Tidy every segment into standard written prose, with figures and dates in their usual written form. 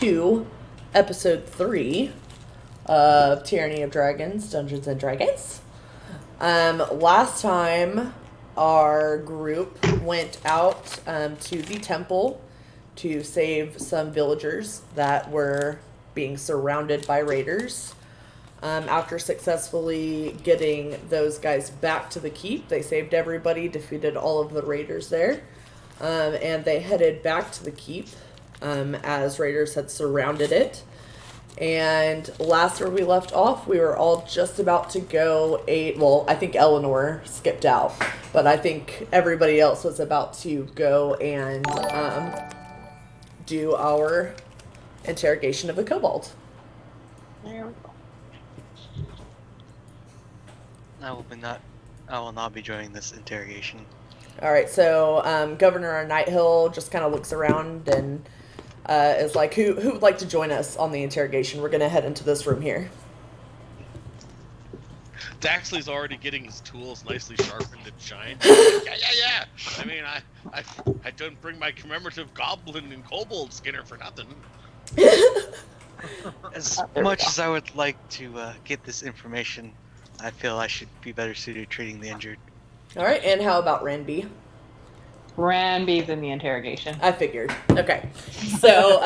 to episode 3 of Tyranny of Dragons, Dungeons and Dragons. Last time, our group went out to the temple to save some villagers that were being surrounded by raiders. After successfully getting those guys back to the keep, they saved everybody, defeated all of the raiders there, and they headed back to the keep as raiders had surrounded it. And last where we left off, we were all just about to go well, I think Eleanor skipped out, but I think everybody else was about to go and do our interrogation of the kobold. There we go. I will not be joining this interrogation. All right, so Governor Nighthill just kind of looks around and is like, who would like to join us on the interrogation? We're going to head into this room here. Daxley's already getting his tools nicely sharpened and shined. Yeah. I mean, I don't bring my commemorative goblin and kobold skinner for nothing. As much as I would like to get this information, I feel I should be better suited treating the injured. All right, and how about Ranby? Ranby's in the interrogation. I figured. Okay. So,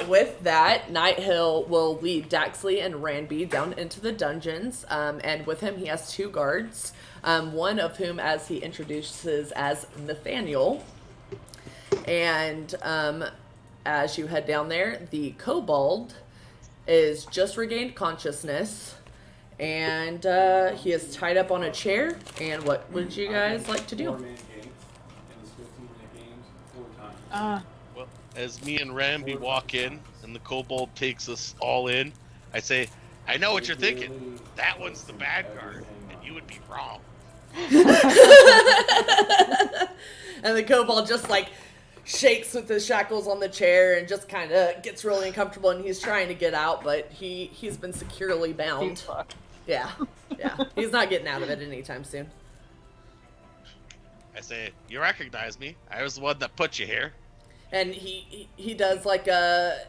with that, Nighthill will lead Daxley and Ranby down into the dungeons, and with him he has 2 guards, one of whom, as he introduces as Nathaniel. And as you head down there, the kobold is just regained consciousness, and he is tied up on a chair. And what would you guys like to do? Well, as me and Ramby walk in and the kobold takes us all in, I say, I know what you're thinking. That one's the bad guard, and you would be wrong. And the kobold just like shakes with his shackles on the chair and just kind of gets really uncomfortable, and he's trying to get out, but he's been securely bound. Yeah. He's not getting out of it anytime soon. I say, you recognize me. I was the one that put you here. And he does like a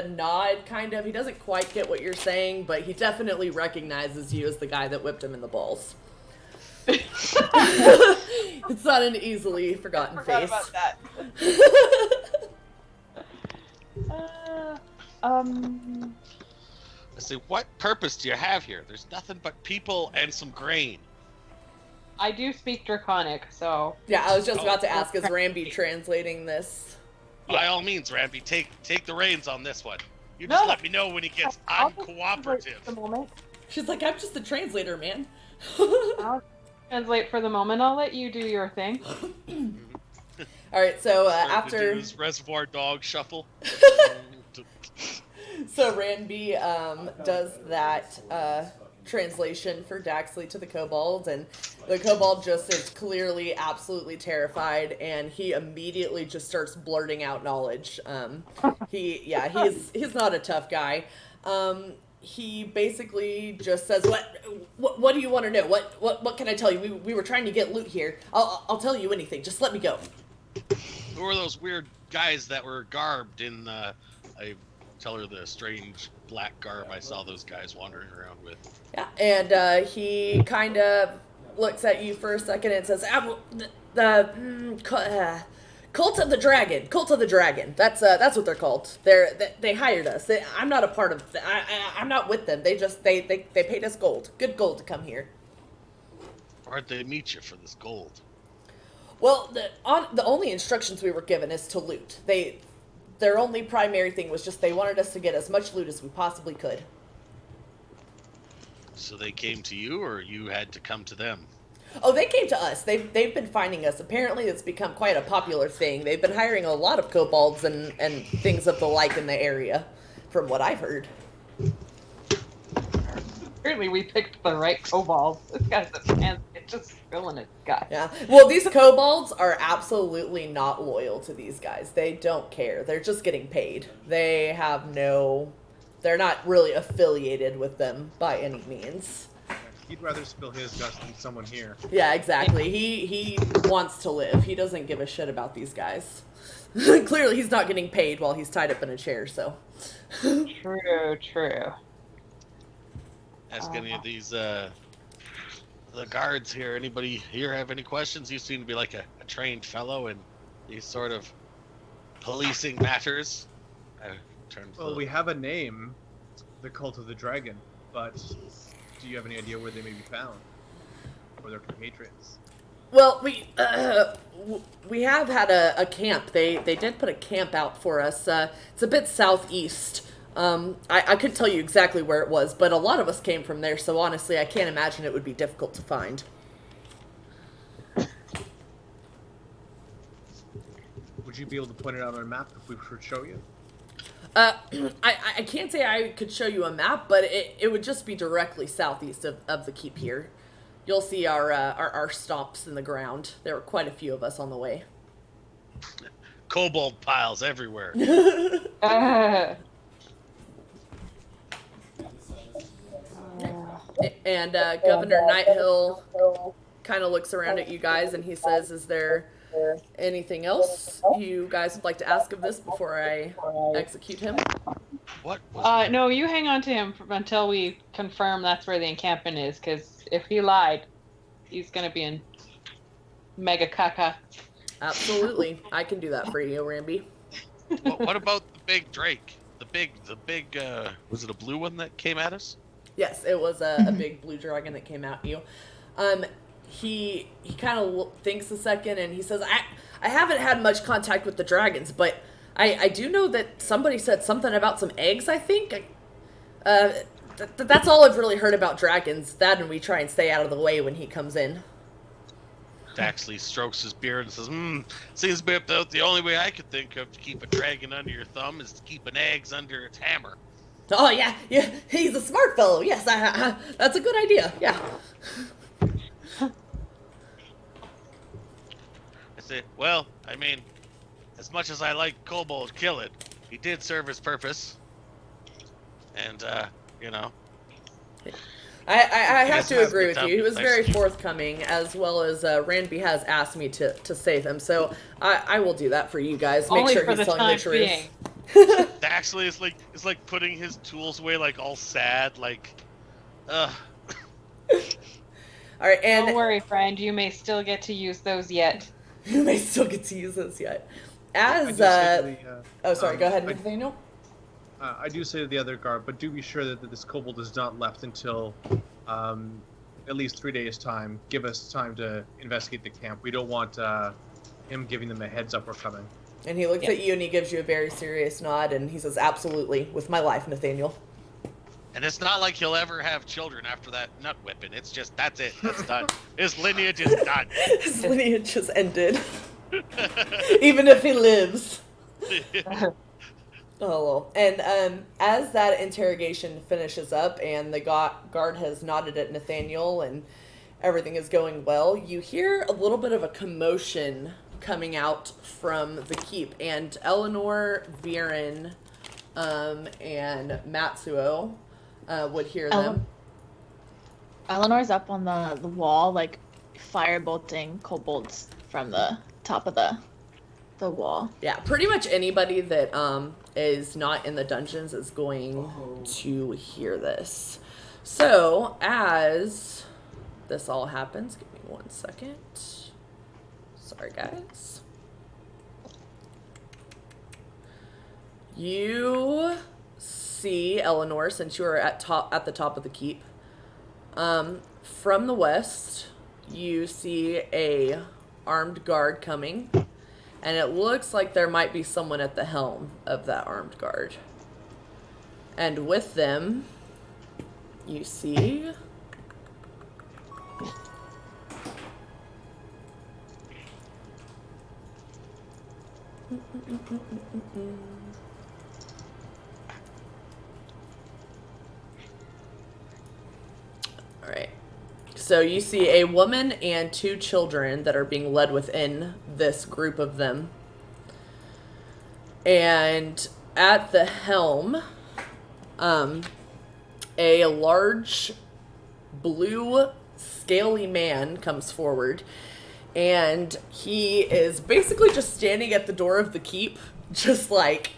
nod, kind of. He doesn't quite get what you're saying, but he definitely recognizes you as the guy that whipped him in the balls. It's not an easily forgotten Forgot face. about that. I say, what purpose do you have here? There's nothing but people and some grain. I do speak Draconic, so... Yeah, I was just about to ask, is Ramby translating this? By all means, Ramby, take the reins on this one. You just let me know when he gets uncooperative. For the moment. She's like, I'm just the translator, man. I'll translate for the moment. I'll let you do your thing. All right, so Start to after do his Reservoir Dog shuffle. so Ranby does that translation for Daxley to the kobold, and the kobold just is clearly absolutely terrified, and he immediately just starts blurting out knowledge. He's not a tough guy. He basically just says, what do you want to know? What can I tell you? We were trying to get loot here. I'll tell you anything. Just let me go. Who are those weird guys that were garbed in I tell her the strange black garb I saw those guys wandering around with. Yeah, and he kind of looks at you for a second and says, Cult of the Dragon. Cult of the Dragon. That's what they're called. They hired us. I'm not a part of. I'm not with them. They paid us gold. Good gold to come here. Where'd they meet you for this gold? Well, the only instructions we were given is to loot. Their only primary thing was just they wanted us to get as much loot as we possibly could. So they came to you, or you had to come to them? Oh, they came to us. They've been finding us. Apparently, it's become quite a popular thing. They've been hiring a lot of kobolds and things of the like in the area, from what I've heard. Apparently we picked the right kobold. This guy's a man. It's just filling his gut. Yeah. Well, these kobolds are absolutely not loyal to these guys. They don't care. They're just getting paid. They're not really affiliated with them by any means. He'd rather spill his guts than someone here. Yeah, exactly. He wants to live. He doesn't give a shit about these guys. Clearly, he's not getting paid while he's tied up in a chair. So. True. Ask any of these the guards here. Anybody here have any questions? You seem to be like a trained fellow in these sort of policing matters. I turned to Well, we have a name, the Cult of the Dragon, but do you have any idea where they may be found? Or their compatriots? Well, we have had a camp. They did put a camp out for us. It's a bit southeast. I couldn't tell you exactly where it was, but a lot of us came from there, so honestly, I can't imagine it would be difficult to find. Would you be able to point it out on a map if we should show you? I can't say I could show you a map, but it would just be directly southeast of the keep here. You'll see our stomps in the ground. There were quite a few of us on the way. kobold piles everywhere. And Governor Nighthill kind of looks around at you guys and he says, "Is there anything else you guys would like to ask of this before I execute him?" What? No, you hang on to him until we confirm that's where the encampment is, because if he lied, he's gonna be in mega caca. Absolutely. I can do that for you, Ramby. What about the big Drake? The big, was it a blue one that came at us? Yes, it was a big blue dragon that came at you. He kind of thinks a second and he says, I haven't had much contact with the dragons, but I do know that somebody said something about some eggs, I think. That's all I've really heard about dragons. That and we try and stay out of the way when he comes in. Daxley strokes his beard and says, seems about the only way I could think of to keep a dragon under your thumb is to keep an eggs under its hammer. Oh, yeah, he's a smart fellow. Yes, that's a good idea, yeah. I said, well, I mean, as much as I like Kobold kill it, he did serve his purpose. And, you know. I have to agree with you. He was very forthcoming, as well as Ranby has asked me to save him. So I will do that for you guys. Make Only sure for he's the telling the time truth. being. Daxley is like putting his tools away, like all sad, like, ugh. All right, and Don't worry, friend. You may still get to use those yet. you may still get to use this yet. I As do say to the, oh, sorry, go ahead, I- Nathaniel. I do say to the other guard, but do be sure that this kobold is not left until at least 3 days' time. Give us time to investigate the camp. We don't want him giving them a heads up we're coming. And he looks at you and he gives you a very serious nod and he says, "Absolutely, with my life, Nathaniel." And it's not like he'll ever have children after that nut whipping. It's just, that's it. That's done. His lineage is done. His lineage just ended. Even if he lives. Oh, and as that interrogation finishes up and the guard has nodded at Nathaniel and everything is going well, you hear a little bit of a commotion coming out from the keep, and Eleanor, Viren, and Matsuo would hear them. Eleanor's up on the wall, like firebolting kobolds from the top of the wall. Yeah, pretty much anybody that is not in the dungeons is going to hear this. So, as this all happens, give me 1 second. Sorry, guys. You see Eleanor, since you are at the top of the keep. From the west, you see a armed guard coming. And it looks like there might be someone at the helm of that armed guard. And with them, you see... Alright. So you see a woman and 2 children that are being led within this group of them. And at the helm, a large blue scaly man comes forward. And he is basically just standing at the door of the keep, just like,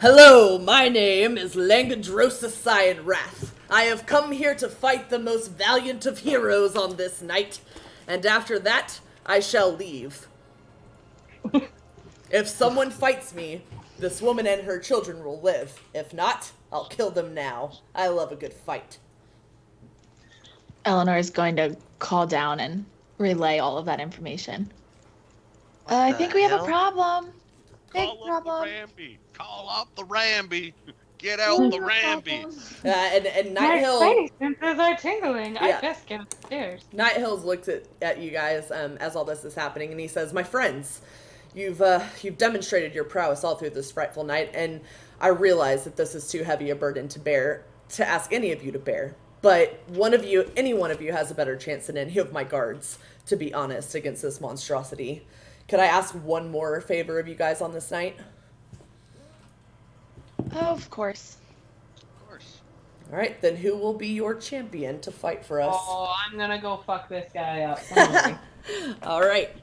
"Hello, my name is Langadrosa Cyanrath. I have come here to fight the most valiant of heroes on this night, and after that, I shall leave. If someone fights me, this woman and her children will live. If not, I'll kill them now. I love a good fight." Eleanor is going to call down and relay all of that information. I think we have a problem. Big Call up the problem. Ramby. Call up the Ramby. Get out the Ramby. And My Night Hill, spidey senses are tingling. Yeah. I best get upstairs. Night Hills looks at you guys as all this is happening, and he says, "My friends, you've demonstrated your prowess all through this frightful night, and I realize that this is too heavy a burden to ask any of you to bear. But any one of you has a better chance than any of my guards, to be honest, against this monstrosity. Could I ask one more favor of you guys on this night?" Of course. Of course. All right, then who will be your champion to fight for us? Oh, I'm gonna go fuck this guy up. Don't worry. All right.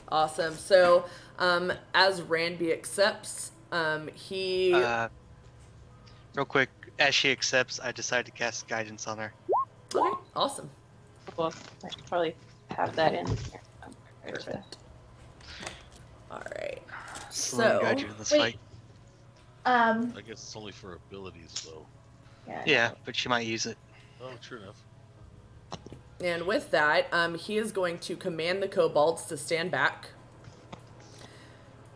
Awesome. So, as Ranby accepts, he... Real quick, as she accepts, I decide to cast guidance on her. Okay, awesome. Well, I should probably have that in here. Perfect. All right. So, let me So, guide you in this wait. fight. I guess it's only for abilities, though. Yeah, but she might use it. Oh, true enough. and with that, he is going to command the kobolds to stand back.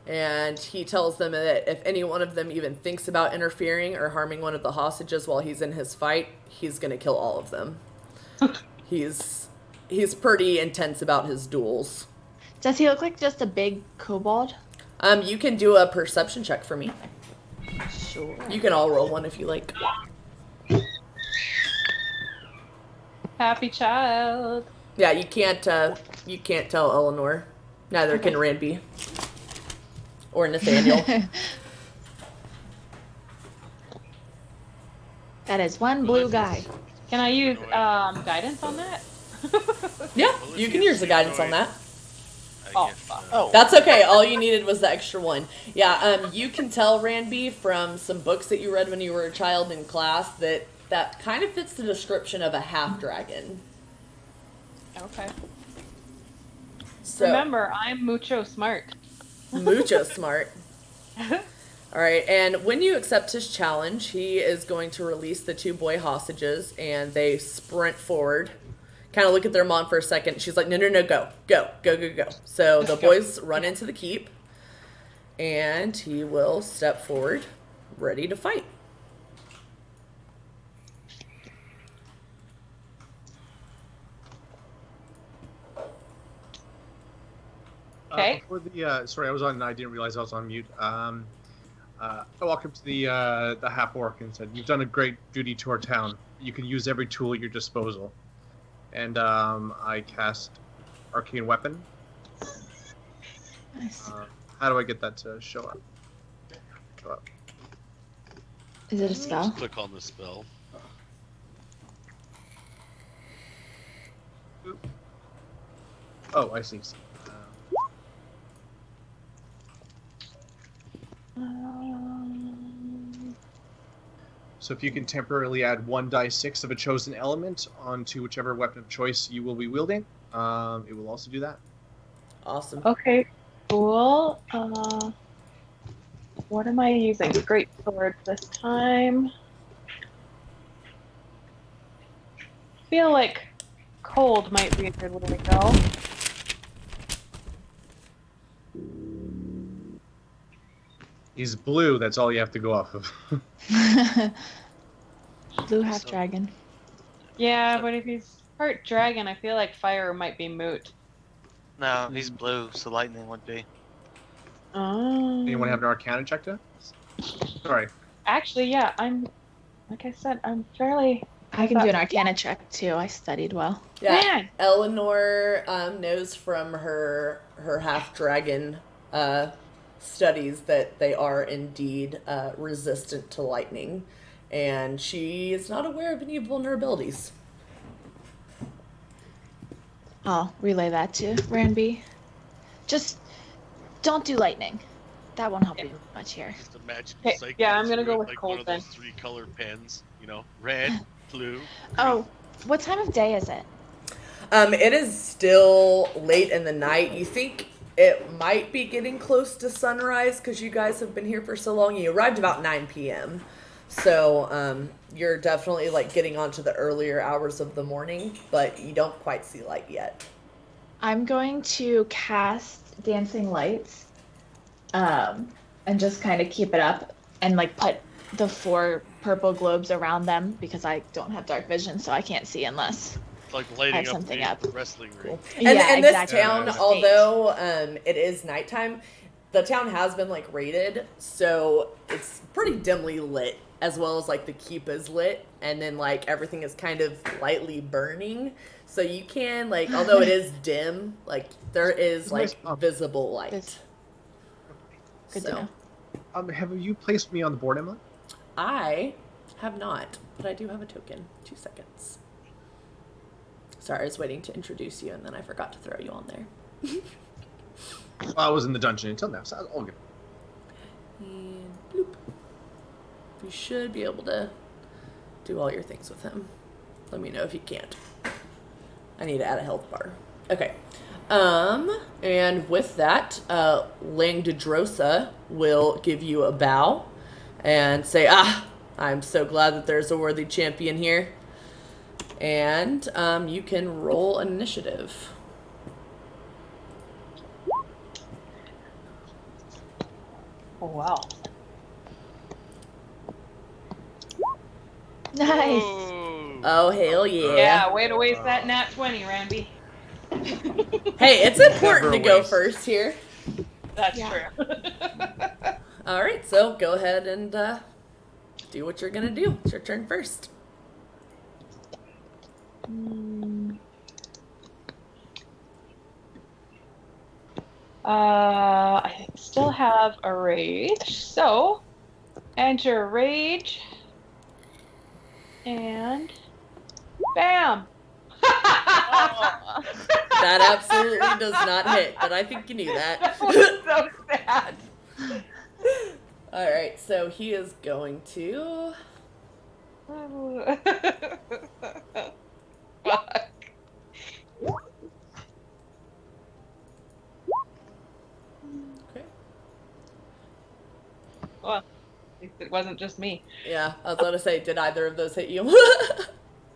And he tells them that if any one of them even thinks about interfering or harming one of the hostages while he's in his fight, he's going to kill all of them. He's pretty intense about his duels. Does he look like just a big kobold? You can do a perception check for me. Sure. You can all roll one if you like. Happy child. Yeah, you can't tell Eleanor. Neither can Ranby. Or Nathaniel. That is one blue guy. Can I use guidance on that? Yeah, you can use the guidance on that. Oh, fuck. Oh. That's okay. All you needed was the extra one. Yeah, you can tell, Ranby, from some books that you read when you were a child in class that kind of fits the description of a half-dragon. Okay. So, Remember, I'm mucho smart. mucho smart. All right, and when you accept his challenge, he is going to release the two boy hostages, and they sprint forward. Kind of look at their mom for a second. She's like, no, go. So the boys run into the keep, and he will step forward, ready to fight. Okay. Before sorry, I didn't realize I was on mute. I walked up to the half orc and said, "You've done a great duty to our town. You can use every tool at your disposal." And I cast Arcane Weapon. Nice. How do I get that to show up? Is it a spell? Just click on the spell. Oh, I see. So if you can temporarily add 1d6 of a chosen element onto whichever weapon of choice you will be wielding, it will also do that. Awesome. Okay, cool. What am I using? Great sword this time. Feel like cold might be a good way to go. He's blue, that's all you have to go off of. Blue half dragon. Yeah, but if he's part dragon, I feel like fire might be moot. No, he's blue, so lightning would be. Oh. Anyone have an Arcana check to? Sorry. Actually, yeah, like I said, I'm fairly. I can do an Arcana check too. I studied well. Yeah, Man! Eleanor knows from her half dragon studies that they are indeed resistant to lightning, and she is not aware of any vulnerabilities. I'll relay that to Ranby. Just don't do lightning. That won't help you much here. Just imagine Okay, cycling yeah, I'm gonna through go it with like cold one of then. those 3-color pens. You know, red, blue. Oh, what time of day is it? It is still late in the night. You think it might be getting close to sunrise because you guys have been here for so long. You arrived about 9 p.m. So you're definitely like getting onto the earlier hours of the morning, but you don't quite see light yet. I'm going to cast Dancing Lights, and just kind of keep it up and like put the 4 purple globes around them because I don't have dark vision, so I can't see unless. It's like lighting up something the up. wrestling ring. Cool. Yeah, And exactly. this town, Yeah. although it is nighttime, the town has been like raided, so it's pretty dimly lit, as well as like the keep is lit, and then like everything is kind of lightly burning. So you can like, although it is dim, like there is like visible light. Vis- Good So to know. Have you placed me on the board, Emily? I have not, but I do have a token. 2 seconds. Sorry, I was waiting to introduce you, and then I forgot to throw you on there. Well, I was in the dungeon until now, so I was all good. And bloop. You should be able to do all your things with him. Let me know if you can't. I need to add a health bar. Okay. And with that, Langdedrosa will give you a bow and say, I'm so glad that there's a worthy champion here. And you can roll an initiative. Oh, wow. Nice. Whoa. Oh, hell yeah. Yeah, way to waste that nat 20, Ranby. Hey, it's important Never to go waste. first here. That's Yeah. true. All right, so go ahead and do what you're going to do. It's your turn first. I still have a rage, so enter rage, and bam! That absolutely does not hit, but I think you knew That that. was so sad. All right, so he is going to. Fuck. Okay. Well, at least it wasn't just me. Yeah, I was about to say, did either of those hit you?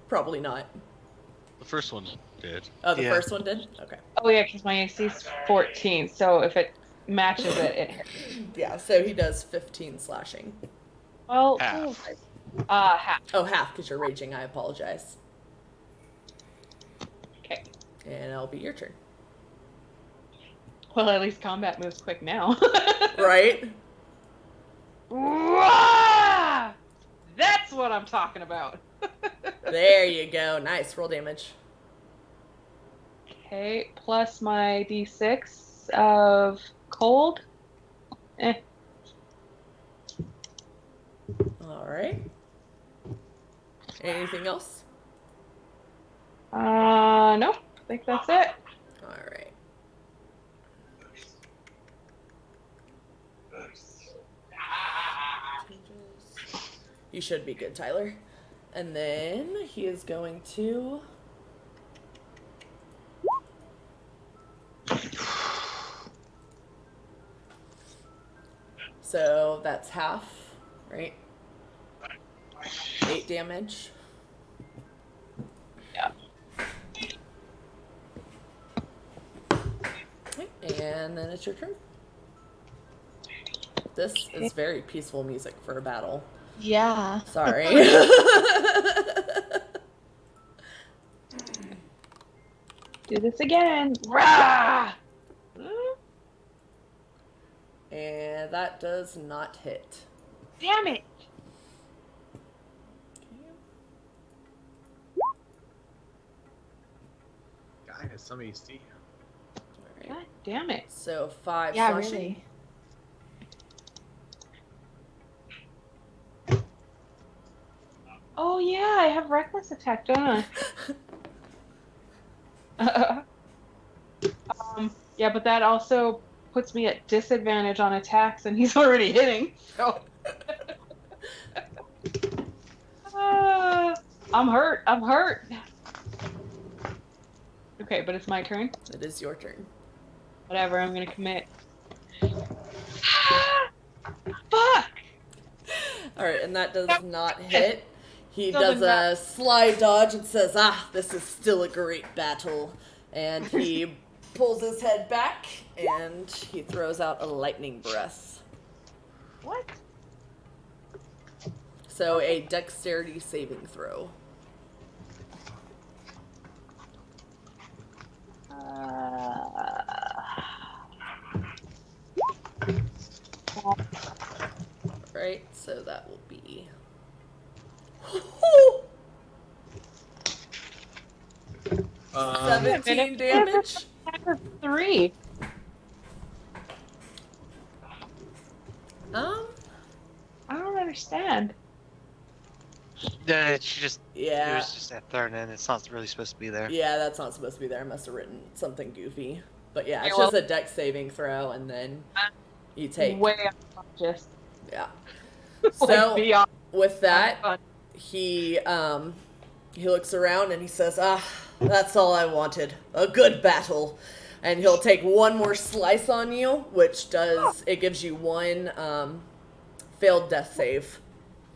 Probably not. The first one did. Oh, the Yeah. first one did? Okay. Oh yeah, because my AC is 14, so if it matches it, it hits. Yeah, so he does 15 slashing. Well, Half. half. Oh, half, because you're raging. I apologize. Okay. And it'll be your turn. Well, at least combat moves quick now. Right? Wah! That's what I'm talking about. There you go. Nice. Roll damage. Okay, plus my d6 of cold. All right. Anything else? No, I think that's it. All right. You should be good, Tyler. And then he is going to. So that's half, right? 8 damage. Yeah. Okay, and then it's your turn. This is very peaceful music for a battle. Yeah. Sorry. Do this again. Rah! And that does not hit. Damn it! Guy has some AC. All right. God damn it. So 5 Yeah, slashing. really. Oh yeah, I have reckless attack, don't I? Yeah, but that also puts me at disadvantage on attacks, and he's already hitting. So I'm hurt. I'm hurt. Okay, but it's my turn. It is your turn. Whatever. I'm gonna commit. Fuck. All right, and that does not hit. He Still does did not. a slide dodge and says, this is still a great battle. And he pulls his head back and he throws out a lightning breath. What? So a dexterity saving throw. Right, so that will be 17 damage. 3. I don't understand. Yeah, she just. It Yeah. was just that thrown in. It's not really supposed to be there. Yeah, that's not supposed to be there. I must have written something goofy. But yeah, it's Yeah, just a dex saving throw, and then you take. Way unconscious. Yeah. Like, So beyond with that, fun. he looks around and he says, that's all I wanted. A good battle. And he'll take one more slice on you, which it gives you one failed death save.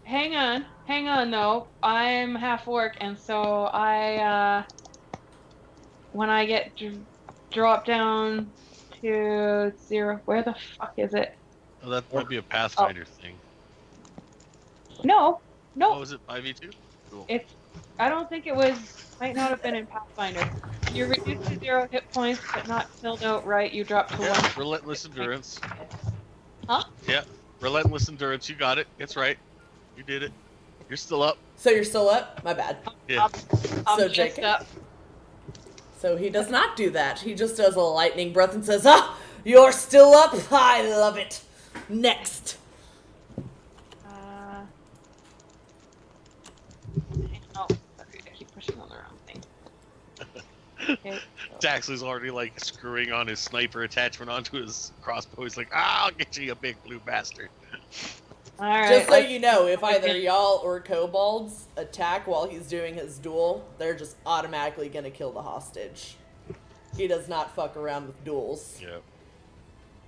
Hang on though. I'm half orc, and so when I get dropped down to 0, where the fuck is it? Oh, that might be a Pathfinder thing. No, Oh, was it 5e2? Cool. I don't think it was. Might not have been in Pathfinder. You're reduced to 0 hit points, but not filled out right. You drop to 1. Relentless endurance. Huh? Yeah, relentless endurance. You got it. It's right. You did it. You're still up. So you're still up? My bad. Yeah. I'm So just JK. up. So he does not do that. He just does a lightning breath and says, you're still up? I love it. Next. Oh, sorry, I keep pushing on the wrong thing. Okay, so- Daxley's already like screwing on his sniper attachment onto his crossbow. He's like, I'll get you blue bastard. All right. Just so you know, if either y'all or kobolds attack while he's doing his duel, they're just automatically going to kill the hostage. He does not fuck around with duels. Yeah.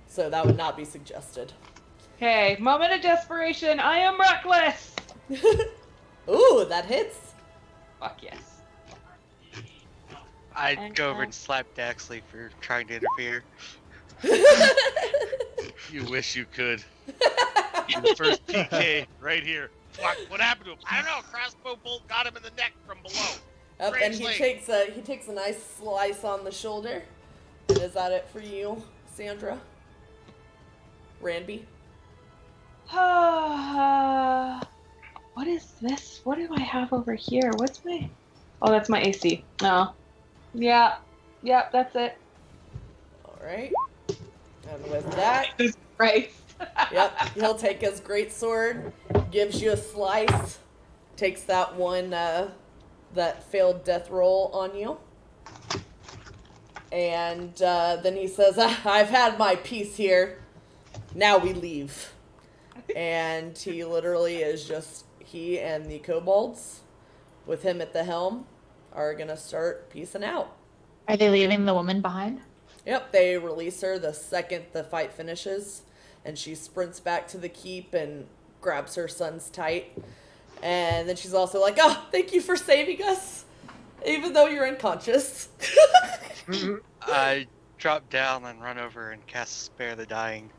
So that would not be suggested. Okay, moment of desperation. I am reckless. Ooh, that hits. Fuck yes. I'd go over and slap Daxley for trying to interfere. You wish you could. The first PK right here. What happened to him? I don't know. Crossbow bolt got him in the neck from below. Yep, and he Strangely. takes a nice slice on the shoulder. And is that it for you, Sandra? Ranby? What is this? What do I have over here? What's my... Oh, that's my AC. Oh. Yeah. Yep, that's it. Alright. And with that, Right. yep, he'll take his greatsword, gives you a slice, takes that one, that failed death roll on you. And then he says, I've had my piece here. Now we leave. And he literally is just, he and the kobolds, with him at the helm, are going to start peacing out. Are they leaving the woman behind? Yep, they release her the second the fight finishes, and she sprints back to the keep and grabs her son's tight. And then she's also like, thank you for saving us, even though you're unconscious. I drop down and run over and cast Spare the Dying.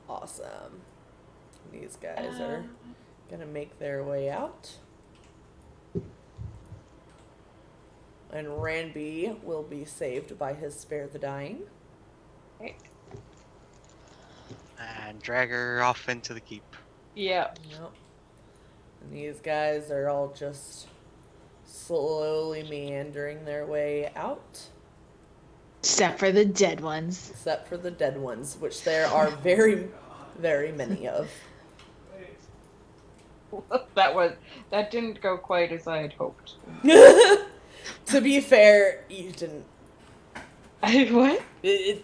Awesome. These guys are gonna make their way out. And Ranby will be saved by his Spare the Dying. And drag her off into the keep. Yeah. Yep. And these guys are all just slowly meandering their way out. Except for the dead ones. Except for the dead ones, which there are very, very many of. That didn't go quite as I had hoped. To be fair, you didn't. What? It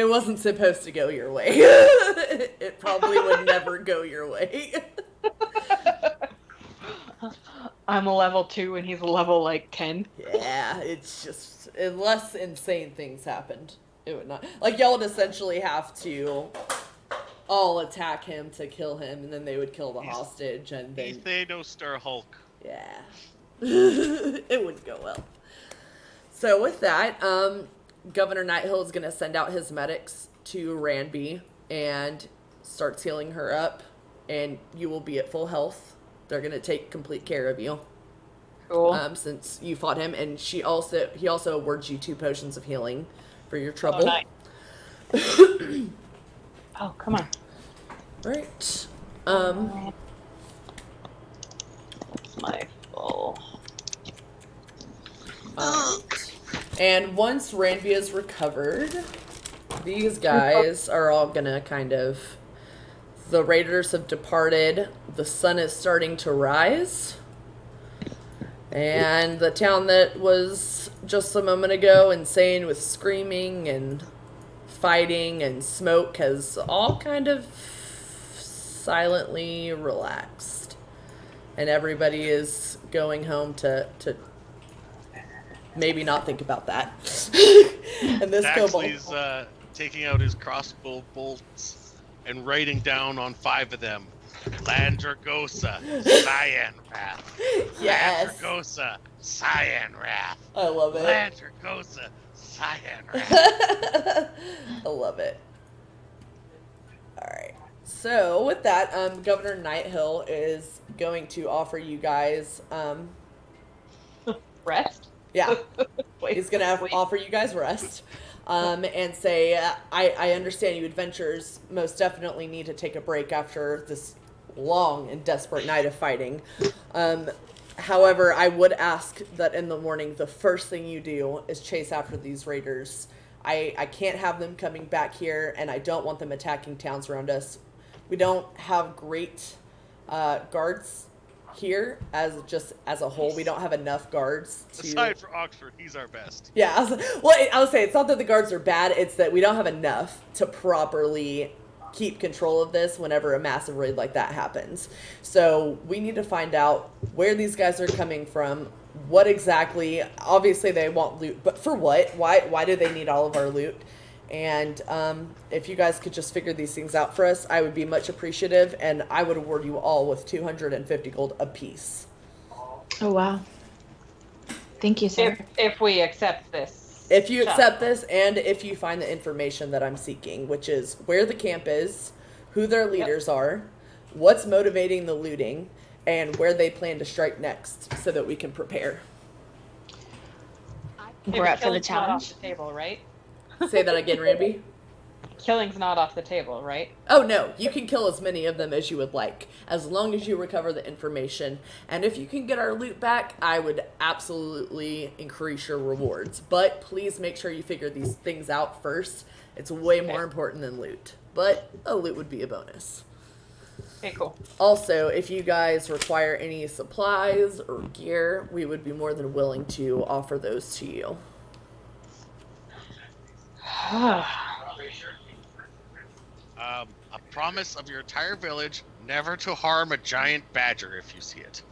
wasn't supposed to go your way. It probably would never go your way. I'm a level 2 and he's a level like 10. Yeah, it's just unless insane things happened, it would not. Like y'all would essentially have to all attack him to kill him, and then they would kill the hostage, and then Thanos Star Hulk. yeah, it wouldn't go well. So with that, Governor Nighthill is going to send out his medics to Ranby and starts healing her up, and you will be at full health. They're going to take complete care of you. Cool. Since you fought him, and he also awards you 2 potions of healing for your trouble. Oh, nice. Oh, come on. Right. That's my full. And once Ranby is recovered, these guys are all gonna kind of. The raiders have departed. The sun is starting to rise. And the town that was just a moment ago insane with screaming and fighting and smoke has all kind of silently relaxed. And everybody is going home to maybe not think about that. And this kobold. Daxley's taking out his crossbow bolts and writing down on 5 of them. Landragosa, Cyan Wrath. Yes. Landragosa, Cyan Wrath. I love it. Landragosa, Cyan Wrath. I love it. Alright. So with that, Governor Nighthill is going to offer you guys Rest? yeah. Wait, He's gonna wait. offer you guys rest. And say, I understand you adventurers most definitely need to take a break after this long and desperate night of fighting. However, I would ask that in the morning, the first thing you do is chase after these raiders. I can't have them coming back here, and I don't want them attacking towns around us. We don't have great guards here as a whole. We don't have enough guards to... Aside for Oxford, he's our best. Yeah, I would say it's not that the guards are bad, it's that we don't have enough to properly keep control of this whenever a massive raid like that happens. So we need to find out where these guys are coming from, what exactly, obviously they want loot, but for what? Why do they need all of our loot? And if you guys could just figure these things out for us, I would be much appreciative, and I would award you all with 250 gold apiece. Oh, wow. Thank you, sir. If we accept this. If you job. accept this, and if you find the information that I'm seeking, which is where the camp is, who their leaders are, what's motivating the looting, and where they plan to strike next, so that we can prepare. We're up for the Killing's not challenge. off the table, right? Say that again, Ramby. Killing's not off the table, right? Oh no, you can kill as many of them as you would like, as long as you recover the information. And if you can get our loot back, I would absolutely increase your rewards. But please make sure you figure these things out first. It's way more important than loot. But a loot would be a bonus. Okay, cool. Also, if you guys require any supplies or gear, we would be more than willing to offer those to you. A promise of your entire village never to harm a giant badger if you see it.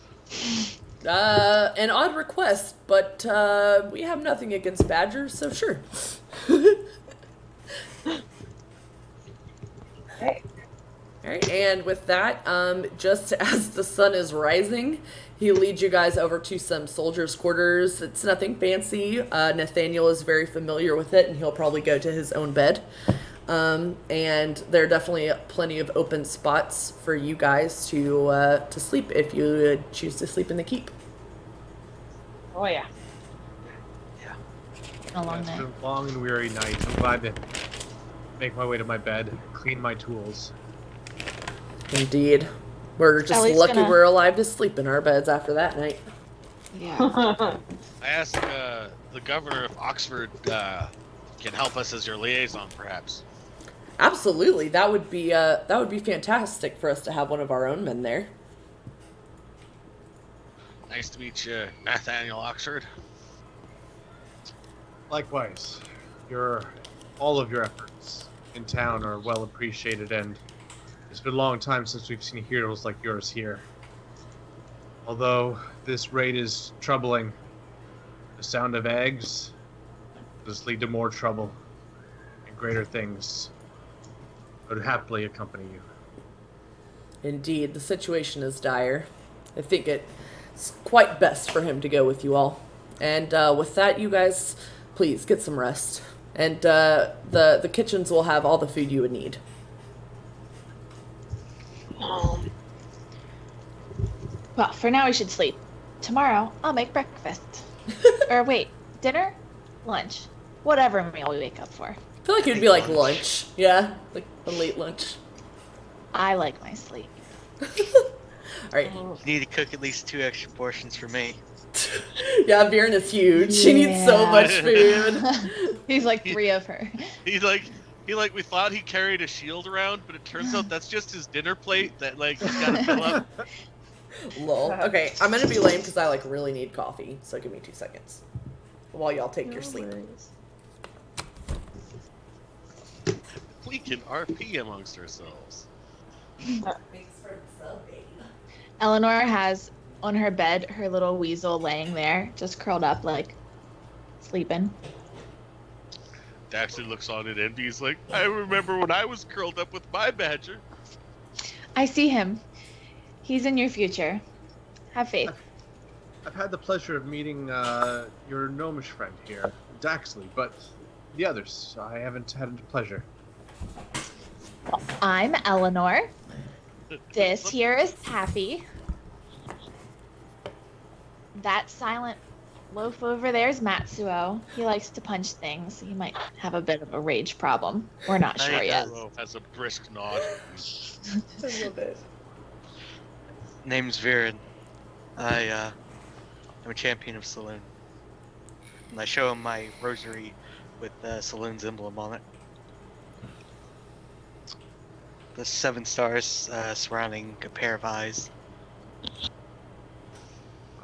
An odd request, but we have nothing against badgers, so sure. Okay. Alright, and with that, just as the sun is rising, he leads you guys over to some soldiers' quarters. It's nothing fancy. Nathaniel is very familiar with it, and he'll probably go to his own bed. And there are definitely plenty of open spots for you guys to sleep if you choose to sleep in the keep. Oh, yeah. A long It's night. been a long and weary night. I'm glad to make my way to my bed, clean my tools. Indeed. We're just Ellie's lucky gonna- we're alive to sleep in our beds after that night. Yeah. I asked the governor if Oxford can help us as your liaison, perhaps. Absolutely, that would be fantastic for us to have one of our own men there. Nice to meet you, Nathaniel Oxford. Likewise. all of your efforts in town are well appreciated, and it's been a long time since we've seen heroes like yours here. Although this raid is troubling, the sound of eggs does lead to more trouble and greater things. I would happily accompany you. Indeed, the situation is dire. I think it's quite best for him to go with you all. And with that, you guys, please get some rest. And the kitchens will have all the food you would need. Well, for now we should sleep. Tomorrow I'll make breakfast. Or wait, dinner? Lunch. Whatever meal we wake up for. I feel like it would be like lunch. Yeah, like a late lunch. I like my sleep. Alright. You need to cook at least 2 extra portions for me. Yeah, Viren is huge. She needs so much food. He's like 3 of her. He we thought he carried a shield around, but it turns out that's just his dinner plate that like he's gotta fill up. Lol. Okay, I'm gonna be lame because I like really need coffee. So give me 2 seconds while y'all take your sleep. We can RP amongst ourselves. Eleanor has on her bed her little weasel laying there, just curled up, like sleeping. Daxley looks on at Envy. He's like, I remember when I was curled up with my badger. I see him. He's in your future. Have faith. I've had the pleasure of meeting your gnomish friend here, Daxley, but the others, I haven't had the pleasure. I'm Eleanor. This here is Taffy. That silent loaf over there is Matsuo. He likes to punch things. He might have a bit of a rage problem. We're not sure yet. Has a brisk nod. A little bit. Name's Viren. I'm a champion of Saloon. And I show him my rosary with Saloon's emblem on it. The 7 stars surrounding a pair of eyes.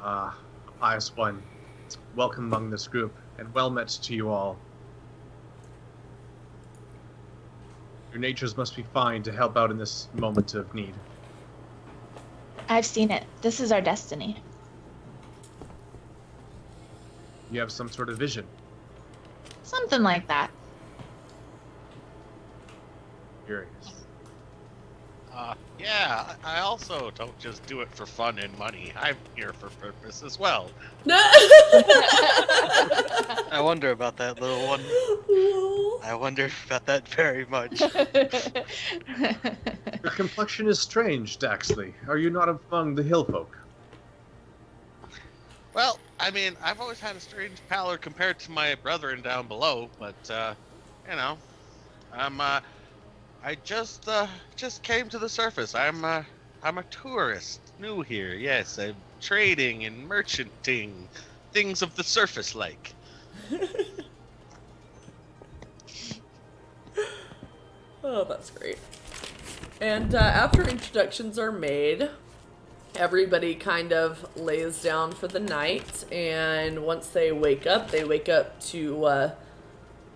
A pious one. Welcome among this group, and well met to you all. Your natures must be fine to help out in this moment of need. I've seen it. This is our destiny. You have some sort of vision. Something like that. Curious. Yeah, I also don't just do it for fun and money. I'm here for purpose as well. I wonder about that little one. I wonder about that very much. Your complexion is strange, Daxley. Are you not among the hill folk? Well, I mean, I've always had a strange pallor compared to my brethren down below, but, you know, I just came to the surface. I'm a tourist, new here. Yes, I'm trading and merchanting, things of the surface like. Oh, that's great. And after introductions are made, everybody kind of lays down for the night, and once they wake up to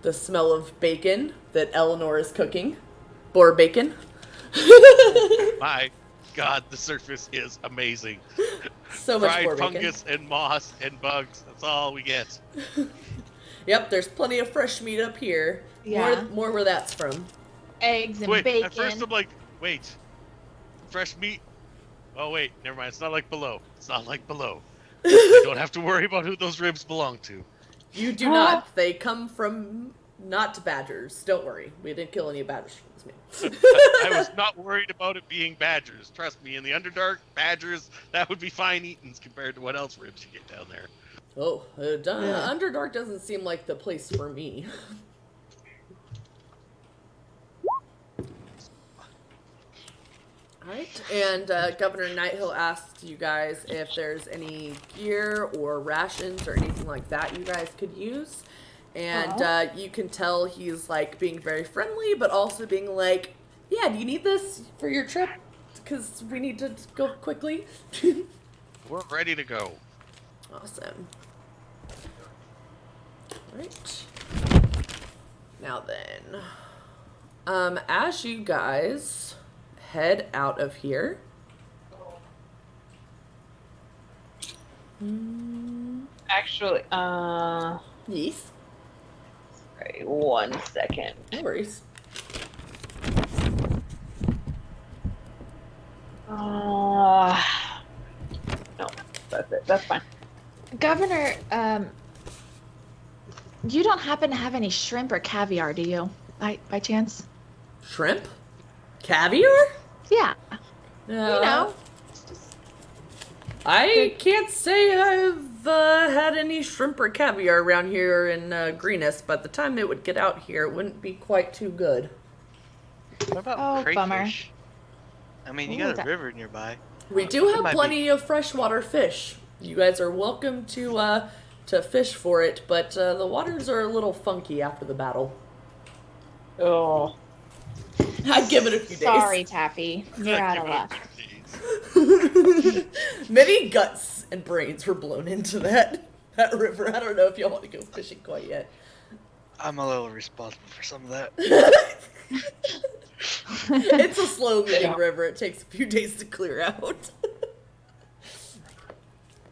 the smell of bacon that Eleanor is cooking. Boar bacon. My God, the surface is amazing. So much Fried boar bacon. fungus and moss and bugs. That's all we get. Yep, there's plenty of fresh meat up here. Yeah. More where that's from. Eggs and Wait, bacon. at first I'm like, wait, fresh meat? Oh wait, never mind. It's not like below. It's not like below. You don't have to worry about who those ribs belong to. You do not. They come from not badgers. Don't worry. We didn't kill any badgers from this meat. I was not worried about it being badgers. Trust me, in the Underdark, badgers, that would be fine eatings compared to what else ribs you get down there. Oh, Underdark doesn't seem like the place for me. Alright, and Governor Nighthill asked you guys if there's any gear or rations or anything like that you guys could use. And you can tell he's like being very friendly, but also being like, yeah, do you need this for your trip? Because we need to go quickly. We're ready to go. Awesome. Alright. Now then, as you guys head out of here, Actually, yes, sorry, 1 second. no worries. No, that's it. That's fine. Governor, you don't happen to have any shrimp or caviar, do you? By chance? Shrimp, caviar. Yeah. No, You know. I can't say I've had any shrimp or caviar around here in Greenest. By the time it would get out here, it wouldn't be quite too good. What about Oh, bummer. crayfish? I mean, you Ooh, got a that- river nearby. We do It have might be- plenty of freshwater fish. You guys are welcome to fish for it, but the waters are a little funky after the battle. Oh, I'd give it a few days. Sorry, Taffy. You're out of Give it a luck. few days. Many guts and brains were blown into that river. I don't know if y'all want to go fishing quite yet. I'm a little responsible for some of that. It's a slow moving Yeah. river. It takes a few days to clear out.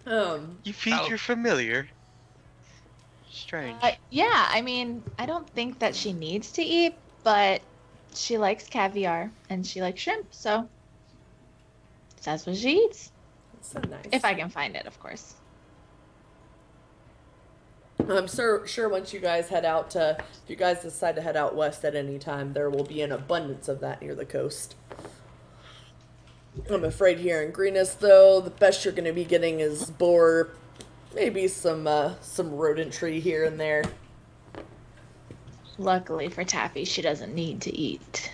You feed Oh. your familiar. Strange. Yeah, I mean, I don't think that she needs to eat, but she likes caviar and she likes shrimp, so that's what she eats. That's so nice. If I can find it, of course. I'm sure once you guys head out, if you guys decide to head out west at any time, there will be an abundance of that near the coast. I'm afraid here in Greenest, though, the best you're going to be getting is boar, maybe some rodentry here and there. Luckily for Taffy, she doesn't need to eat.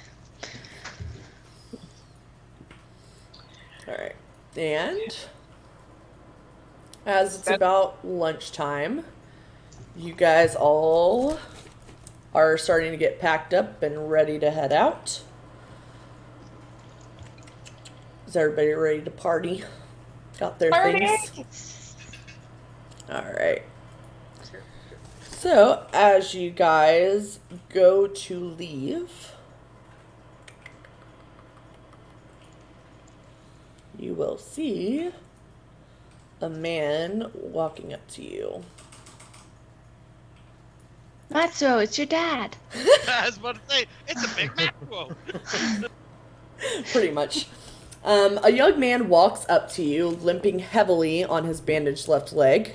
All right, and as it's about lunchtime, you guys all are starting to get packed up and ready to head out. Is everybody ready to party? Got their things? All right. So, as you guys go to leave, you will see a man walking up to you. Matsuo, it's your dad. I was about to say, it's a big macro. Pretty much. A young man walks up to you, limping heavily on his bandaged left leg.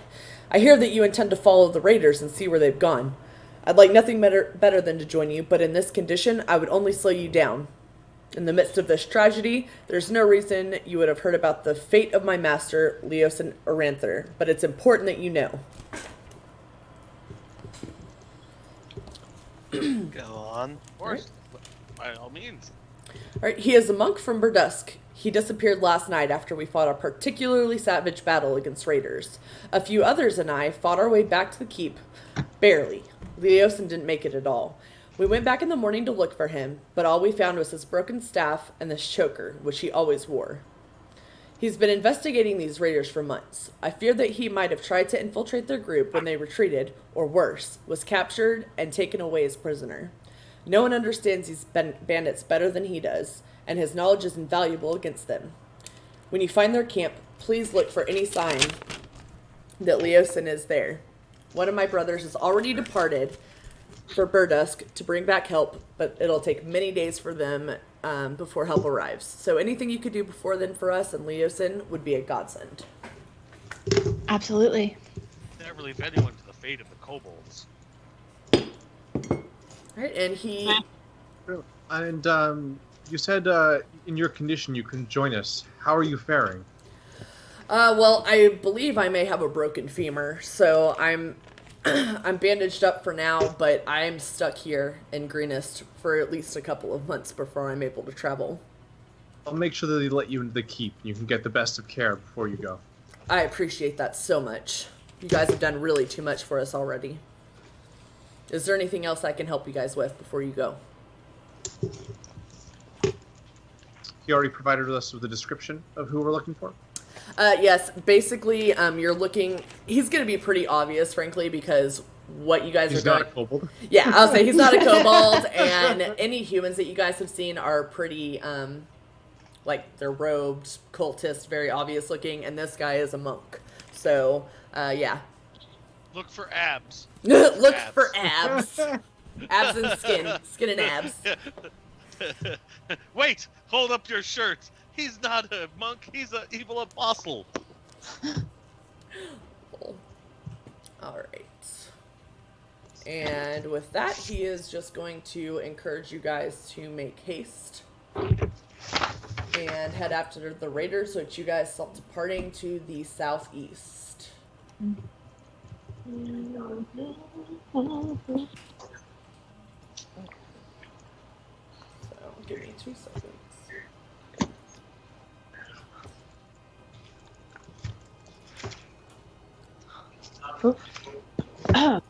I hear that you intend to follow the raiders and see where they've gone. I'd like nothing better than to join you, but in this condition, I would only slow you down. In the midst of this tragedy, there's no reason you would have heard about the fate of my master, Leos and Aranther, but it's important that you know. Go on. Of course, by all means. Alright, he is a monk from Burdusk. He disappeared last night after we fought a particularly savage battle against raiders. A few others and I fought our way back to the keep. Barely. Leosin didn't make it at all. We went back in the morning to look for him, but all we found was his broken staff and this choker, which he always wore. He's been investigating these raiders for months. I fear that he might have tried to infiltrate their group when they retreated, or worse, was captured and taken away as prisoner. No one understands these bandits better than he does, and his knowledge is invaluable against them. When you find their camp, please look for any sign that Leosin is there. One of my brothers has already departed for Burdusk to bring back help, but it'll take many days for them before help arrives. So anything you could do before then for us and Leosin would be a godsend. Absolutely. Never leave anyone to the fate of the kobolds. Right, and he... And you said in your condition you can join us. How are you faring? Well, I believe I may have a broken femur, so I'm bandaged up for now, but I'm stuck here in Greenest for at least a couple of months before I'm able to travel. I'll make sure that they let you into the keep. You can get the best of care before you go. I appreciate that so much. You guys have done really too much for us already. Is there anything else I can help you guys with before you go? He already provided us with a description of who we're looking for. Yes, basically, you're looking... He's going to be pretty obvious, frankly, because what you guys He's are not doing. a kobold. Yeah, I'll say he's not a kobold, and any humans that you guys have seen are pretty, like, they're robed, cultist, very obvious looking, and this guy is a monk. So, yeah. Look for abs. Look abs. for abs. Abs and skin. Skin and abs. Wait, hold up your shirt. He's not a monk, he's an evil apostle. Alright. And with that, he is just going to encourage you guys to make haste and head after the raiders, which you guys start departing to the southeast. So, give me 2 seconds. Oh.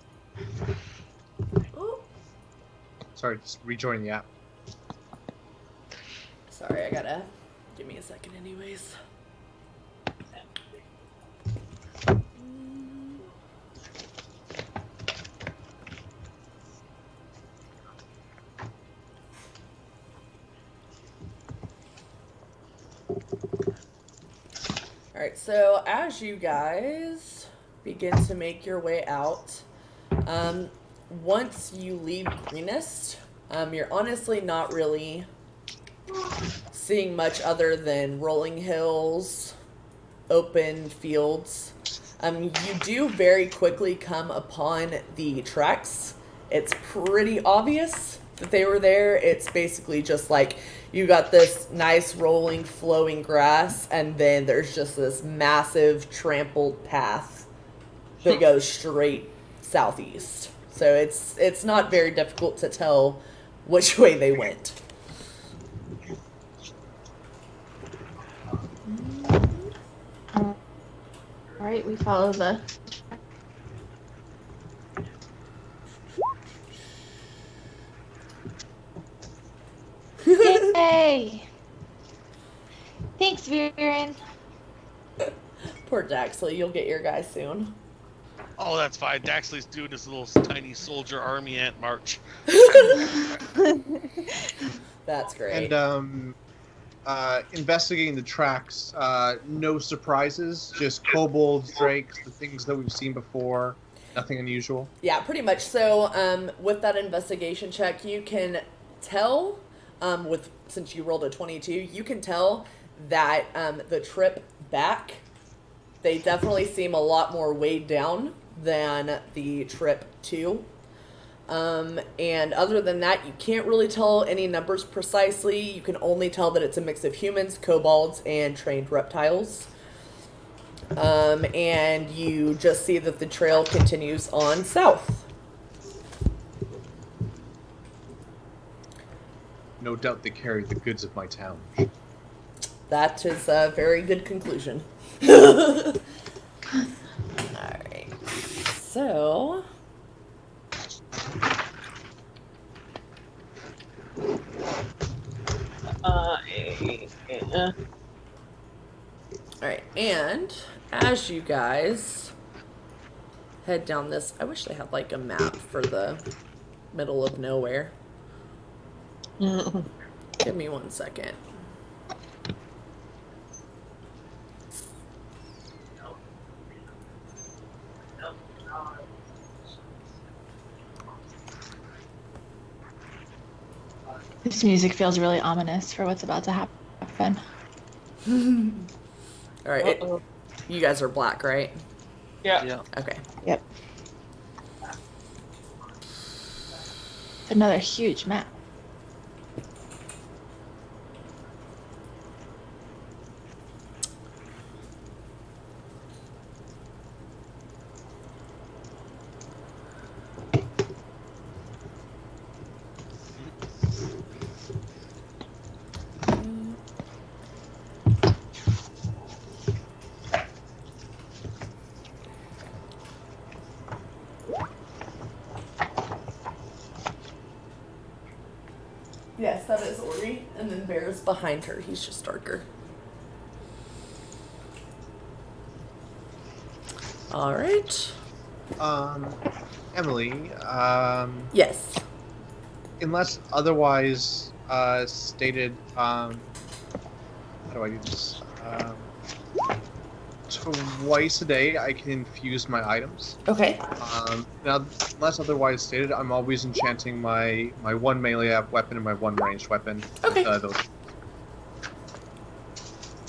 Sorry, just rejoin the app. Sorry, I gotta... Give me a second anyways. Alright, so as you guys begin to make your way out, once you leave Greenest, you're honestly not really seeing much other than rolling hills, open fields. You do very quickly come upon the tracks. It's pretty obvious that they were there. It's basically just like you got this nice rolling, flowing grass, and then there's just this massive trampled path that goes straight southeast. So it's not very difficult to tell which way they went. All right, we follow the. Yay! Thanks, Viren. Poor Daxley, you'll get your guy soon. Oh, that's fine. Daxley's doing his little tiny soldier army ant march. That's great. And investigating the tracks, no surprises, just kobolds, drakes, the things that we've seen before, nothing unusual. Yeah, pretty much. So, with that investigation check, you can tell, since you rolled a 22, you can tell that the trip back, they definitely seem a lot more weighed down than the trip to. And other than that, you can't really tell any numbers precisely. You can only tell that it's a mix of humans, kobolds, and trained reptiles. And you just see that the trail continues on south. No doubt they carry the goods of my town. That is a very good conclusion. Alright. So... Yeah. Alright, and as you guys head down this... I wish they had, like, a map for the middle of nowhere. Give me 1 second. This music feels really ominous for what's about to happen. Alright, you guys are black, right? Yeah. Okay. Yep. It's another huge map. Yes, that is Ori, and then Bear's behind her. He's just darker. Alright. Emily, Yes. unless otherwise stated, how do I do this? Twice a day, I can infuse my items. Okay. Now, unless otherwise stated, I'm always enchanting my one melee weapon and my one ranged weapon Okay. with those.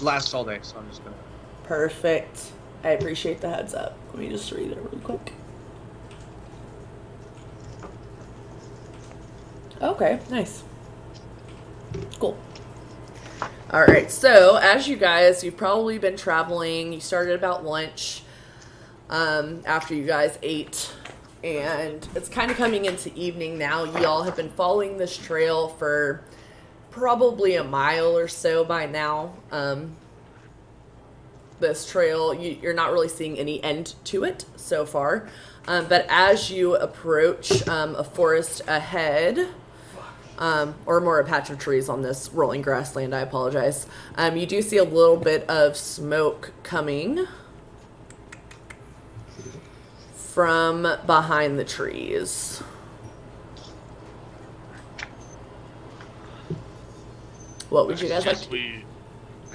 Lasts all day, so I'm just gonna. Perfect. I appreciate the heads up. Let me just read it real quick. Okay, nice. Cool. All right, so as you've probably been traveling. You started about lunch after you guys ate, and it's kind of coming into evening now. Y'all have been following this trail for probably a mile or so by now. This trail, you're not really seeing any end to it so far. But as you approach a forest ahead, or more a patch of trees on this rolling grassland, I apologize, you do see a little bit of smoke coming from behind the trees. What would you guys like to do?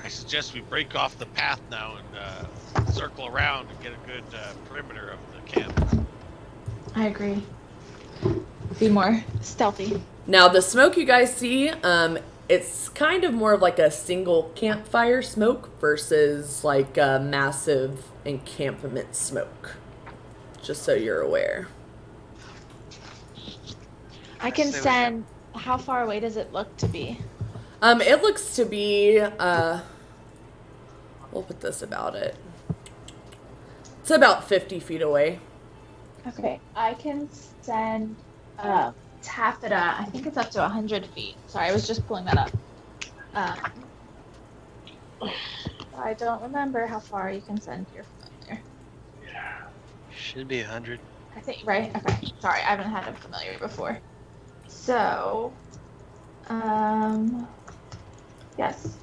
I suggest we break off the path now and circle around and get a good perimeter of the camp. I agree. Be more stealthy. Now, the smoke you guys see, it's kind of more of like a single campfire smoke versus like a massive encampment smoke. Just so you're aware. I can say we send. How far away does it look to be? It looks to be, we'll put this about it. It's about 50 feet away. Okay, I can send taffeta. I think it's up to 100 feet. Sorry, I was just pulling that up. I don't remember how far you can send your familiar. Should be 100. I think, right? Okay. Sorry, I haven't had a familiar before. So, yes.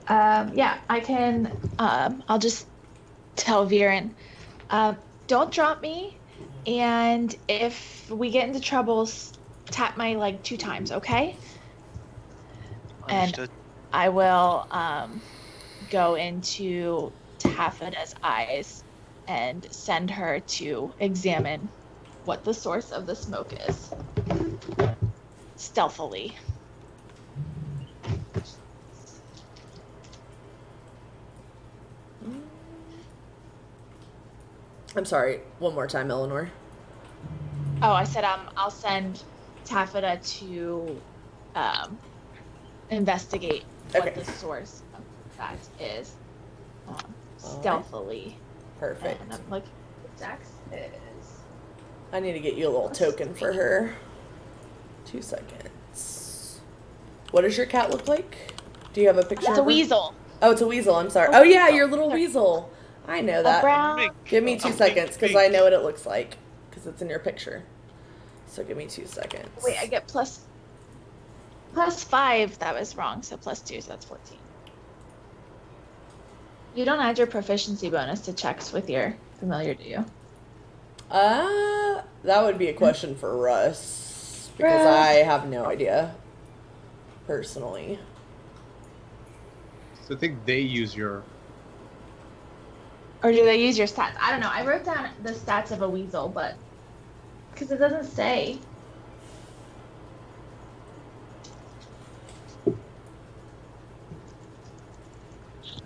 Yeah, I can, I'll just tell Viren, don't drop me, and if we get into trouble, tap my leg 2 times, okay? Understood. I will, go into Taffeta's eyes and send her to examine what the source of the smoke is. Stealthily. I'm sorry, one more time, Eleanor. Oh, I said I'll send Taffeta to investigate what Okay. the source of that is. Alright. Stealthily. Perfect. And I'm like, Dex is. I need to get you a little token for her. 2 seconds. What does your cat look like? Do you have a picture It's of a her? weasel. Oh, it's a weasel. I'm sorry. A Oh, yeah, weasel. your little Sorry. weasel. I know A that. brown. Give me 2 seconds because I know what it looks like because it's in your picture. So give me 2 seconds. Wait, I get plus 5. That was wrong. So plus 2, so that's 14. You don't add your proficiency bonus to checks with your familiar, do you? That would be a question for Russ because Russ. I have no idea personally. So I think they use your. Or do they use your stats? I don't know. I wrote down the stats of a weasel, but because it doesn't say.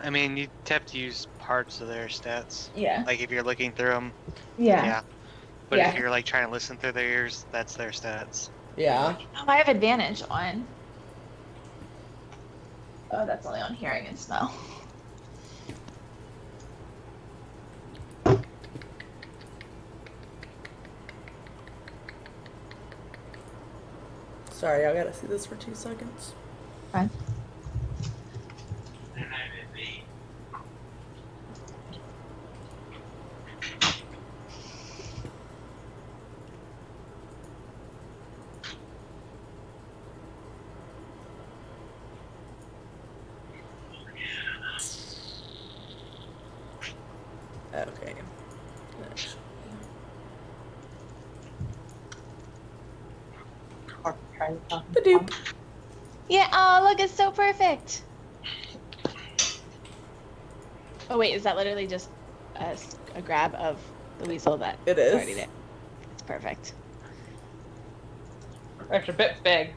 I mean, you have to use parts of their stats. Yeah. Like if you're looking through them, Yeah. yeah. But Yeah. if you're like trying to listen through their ears, that's their stats. Yeah. Oh, I have advantage on. Oh, that's only on hearing and smell. Sorry, I gotta see this for 2 seconds. Fine. Okay. are you talking Ba-doop. about? Yeah, oh, look, it's so perfect. Oh, wait, is that literally just a grab of the weasel that It is already is. there? It's perfect. It's a bit big.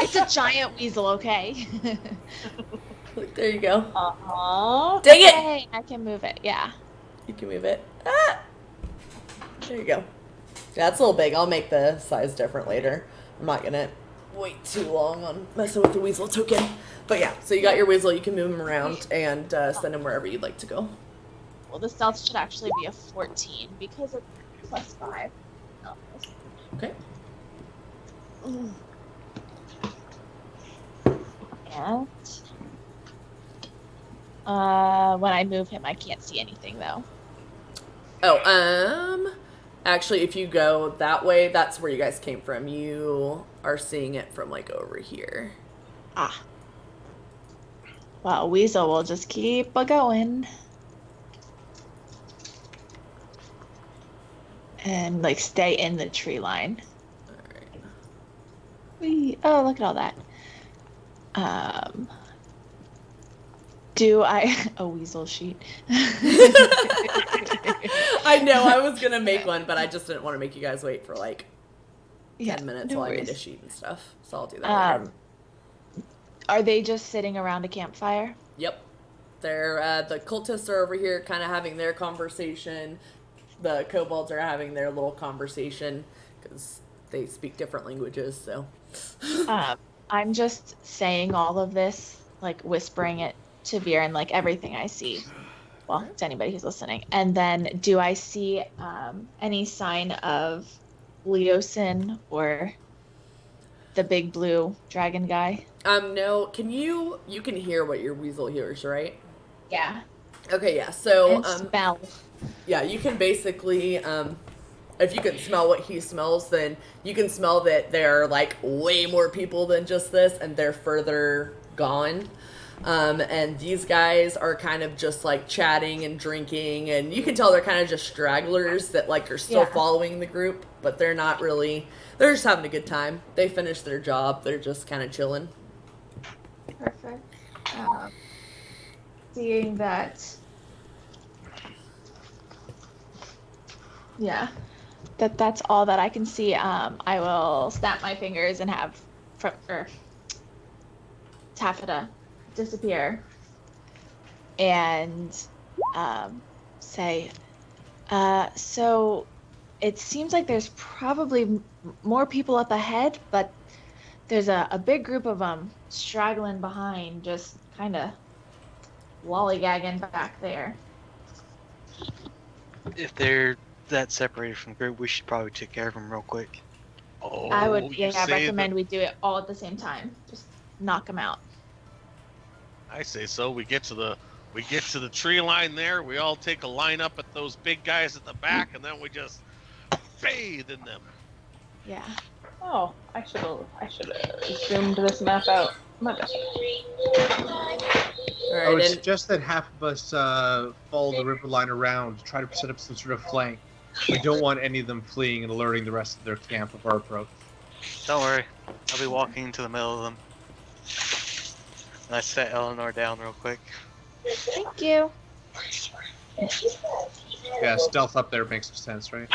It's a giant weasel, okay? There you go. Uh-huh. Dang it! Hey, I can move it, yeah. You can move it. Ah! There you go. Yeah, it's a little big. I'll make the size different later. I'm not gonna wait too long on messing with the weasel token. But yeah, so you got your weasel. You can move him around and send him wherever you'd like to go. Well, the stealth should actually be a 14 because it's +5. Okay. And when I move him, I can't see anything though. Oh, actually, if you go that way, that's where you guys came from. You are seeing it from like over here. Ah. Well, weasel will just keep a going. And like stay in the tree line. All right. Oh, look at all that. Do I a weasel sheet? I know I was gonna make one, but I just didn't want to make you guys wait for like 10 minutes no while I made a worries. sheet and stuff. So I'll do that later. Are they just sitting around a campfire? Yep. They're the cultists are over here kind of having their conversation. The kobolds are having their little conversation because they speak different languages, so I'm just saying all of this, like whispering it to Veer and like everything I see. Well, to anybody who's listening. And then do I see any sign of Leosin or the big blue dragon guy? no, you can hear what your weasel hears, right? Yeah. Okay, yeah. So And smell. yeah, you can basically if you can smell what he smells, then you can smell that there are like way more people than just this, and they're further gone. And these guys are kind of just like chatting and drinking, and you can tell they're kind of just stragglers that like are still following the group, but they're not really. They're just having a good time. They finished their job. They're just kind of chilling. Perfect. Seeing that. Yeah. That's all that I can see. I will snap my fingers and have Taffeta disappear and say, so it seems like there's probably more people up ahead, but there's a big group of them straggling behind, just kind of lollygagging back there. If they're that separated from the group, we should probably take care of them real quick. Oh, I would, you say recommend we do it all at the same time. Just knock them out. I say so. We get to the tree line there. We all take a line up at those big guys at the back, and then we just bathe in them. Yeah. Oh, I should have zoomed this map out. My bad. All I would right, and suggest that half of us follow the river line around, try to set up some sort of flank. We don't want any of them fleeing and alerting the rest of their camp of our approach. Don't worry, I'll be walking into the middle of them. And I set Eleanor down real quick. Thank you. Yeah, stealth up there makes sense, right?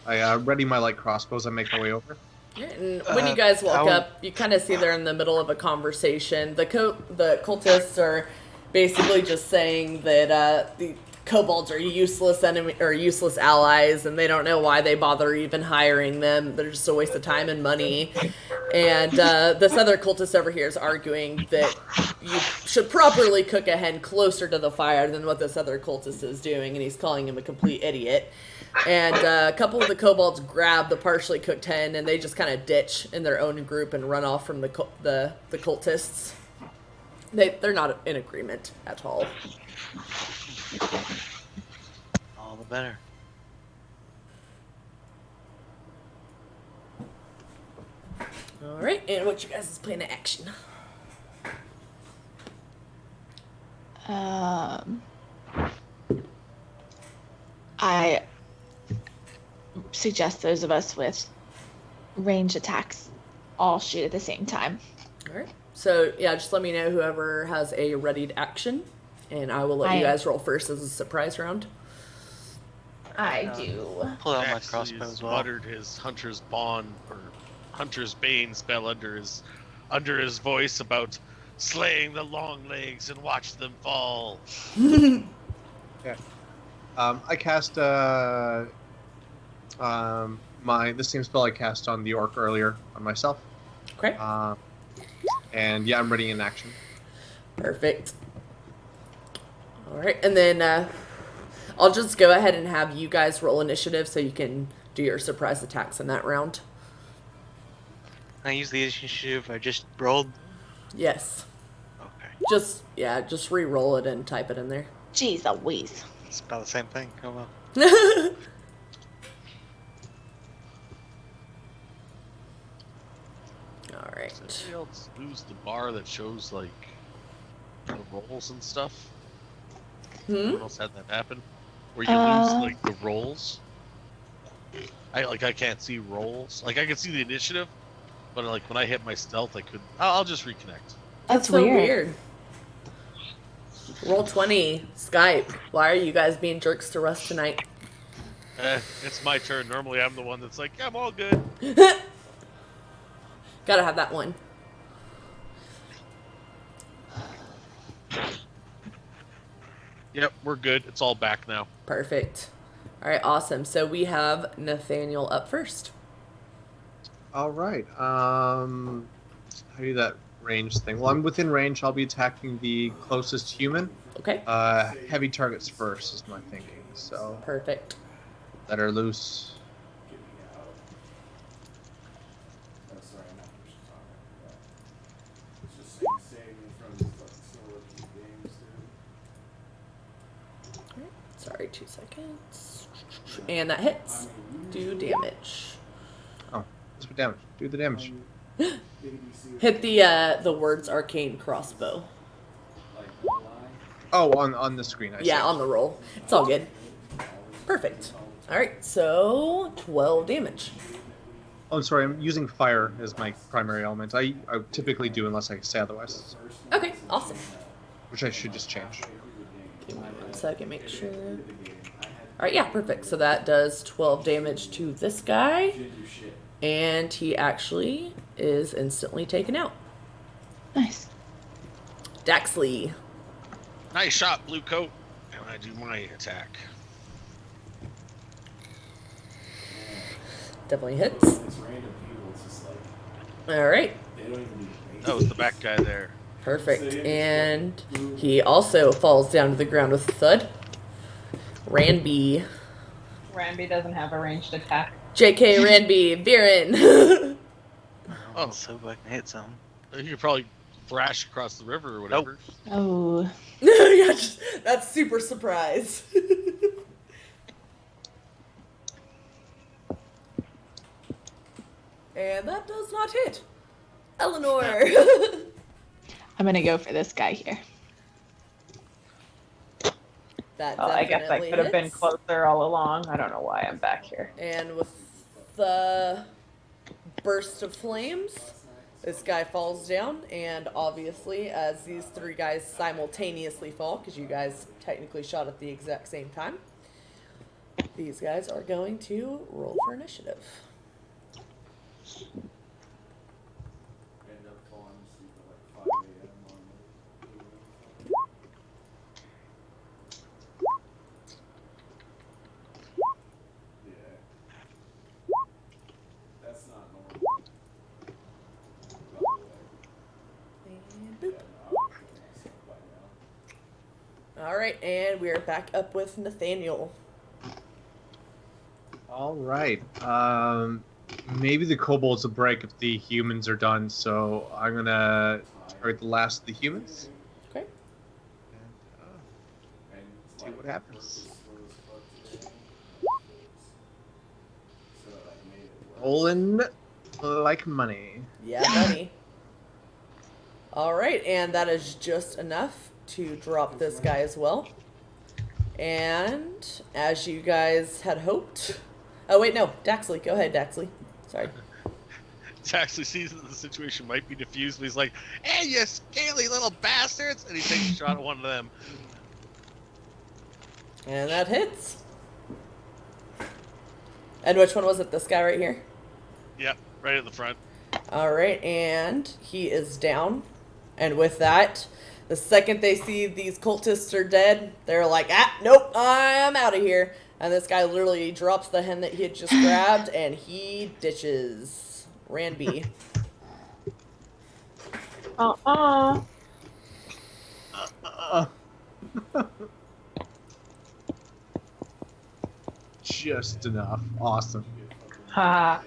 I ready my light crossbows. I make my way over. and when you guys walk up, you kind of see they're in the middle of a conversation. The cultists are basically just saying that the kobolds are useless enemy or useless allies, and they don't know why they bother even hiring them. They're just a waste of time and money. And this other cultist over here is arguing that you should properly cook a hen closer to the fire than what this other cultist is doing, and he's calling him a complete idiot. And a couple of the kobolds grab the partially cooked hen, and they just kind of ditch in their own group and run off from the cultists. They're not in agreement at all. All the better. All right, and what's your guys' plan of action? I suggest those of us with range attacks all shoot at the same time. All right. So yeah, just let me know whoever has a readied action, and I will let you guys roll first as a surprise round. I do. Pull out my Max crossbow has as well. muttered his hunter's bond or hunter's bane spell under his voice about slaying the long legs and watch them fall. I cast the same spell I cast on the orc earlier on myself. Okay. And yeah, I'm ready in action. Perfect. All right, and then I'll just go ahead and have you guys roll initiative so you can do your surprise attacks in that round. Can I use the initiative I just rolled? Yes. Okay. Just re-roll it and type it in there. Jeez Louise. It's about the same thing. Oh well. All right. Does anybody else use the bar that shows like the rolls and stuff? Anyone else had that happen? Where you lose like the rolls? I can't see rolls. Like I can see the initiative, but like when I hit my stealth, I couldn't. I'll just reconnect. That's so weird. Roll 20. Skype. Why are you guys being jerks to Russ tonight? It's my turn. Normally I'm the one that's like, I'm all good. Gotta have that one. Yep, we're good. It's all back now. Perfect. All right, awesome. So we have Nathaniel up first. All right. How do you do that range thing? Well, I'm within range. I'll be attacking the closest human. Okay. Heavy targets first is my thinking. So Perfect. that are loose. Sorry, 2 seconds. And that hits. Do damage. Oh, that's what damage. Do the damage. Hit the words arcane crossbow. Oh, on the screen. I see. Yeah, on the roll. It's all good. Perfect. All right, so 12 damage. Oh, sorry. I'm using fire as my primary element. I typically do unless I say otherwise, Okay, awesome. which I should just change. Give me 1 second, make sure. All right, yeah, perfect. So that does 12 damage to this guy, and he actually is instantly taken out. Nice. Daxley. Nice shot, blue coat. And I do my attack. Definitely hits. All right, That was the back guy there. perfect. And he also falls down to the ground with a thud. Ranby. Ramby doesn't have a ranged attack. JK Ranby. Viren. Oh, so I can hit some. You could probably thrash across the river or whatever. Oh. Yeah, that's super surprise. And that does not hit. Eleanor. I'm gonna go for this guy here. That Well, I guess I definitely could have been hits. closer all along. I don't know why I'm back here. And with the burst of flames, this guy falls down. And obviously, as these 3 guys simultaneously fall, because you guys technically shot at the exact same time, these guys are going to roll for initiative. And boop. All right, and we are back up with Nathaniel. All right. Maybe the kobolds will break if the humans are done. So I'm gonna target the last of the humans. Okay. And see what happens. Rolling like money. Yeah, buddy. All right, and that is just enough to drop this guy as well. And as you guys had hoped. Oh, wait, no. Daxley. Go ahead, Daxley. Sorry. Actually sees that the situation might be diffused, but he's like, "Hey, you scaly little bastards!" And he takes a shot at one of them. And that hits. And which one was it? This guy right here? Yep, right at the front. Alright, and he is down. And with that, the second they see these cultists are dead, they're like, nope, I'm out of here. And this guy literally drops the hen that he had just grabbed, and he ditches Ranby. Just enough. Awesome. Ha.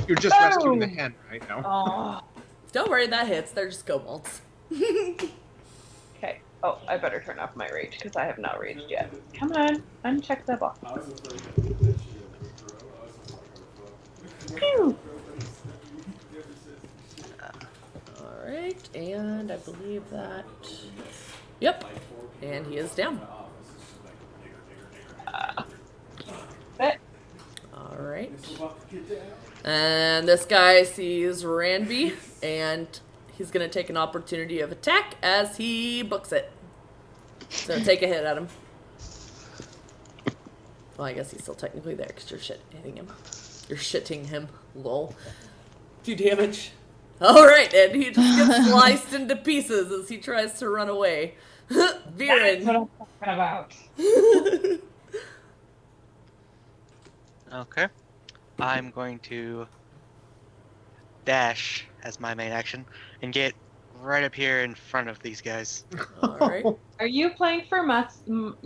You're just rescuing the hen right now. Oh. Don't worry, that hits. They're just kobolds. Okay. Oh, I better turn off my rage because I have not raged yet. Come on, uncheck the box. Pew. Alright, and I believe that... Yep, and he is down. But Alright. And this guy sees Ranby, and he's going to take an opportunity of attack as he books it. So take a hit at him. Well, I guess he's still technically there because you're hitting him. You're shitting him. Lol. 2 damage. Alright, and he just gets sliced into pieces as he tries to run away. that's what Viren. I'm talking about. Okay. I'm going to dash as my main action and get right up here in front of these guys. Alright. Are you playing for Matsuo?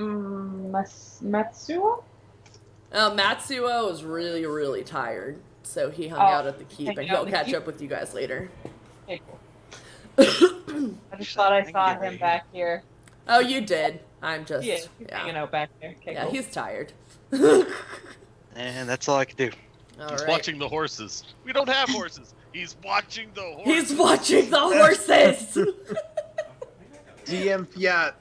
Matsuo was really, really tired, so he hung Oh, out at the keep, hang and out he'll with catch you? up with you guys later. Okay, cool. I just thought I can saw get right him back here. Oh, you did. I'm just... Yeah, he's hanging out back there. Okay, Yeah, cool. he's tired. And that's all I can do. He's Alright. watching the horses. We don't have horses. He's watching the horses. He's watching the horses! DM Fiat.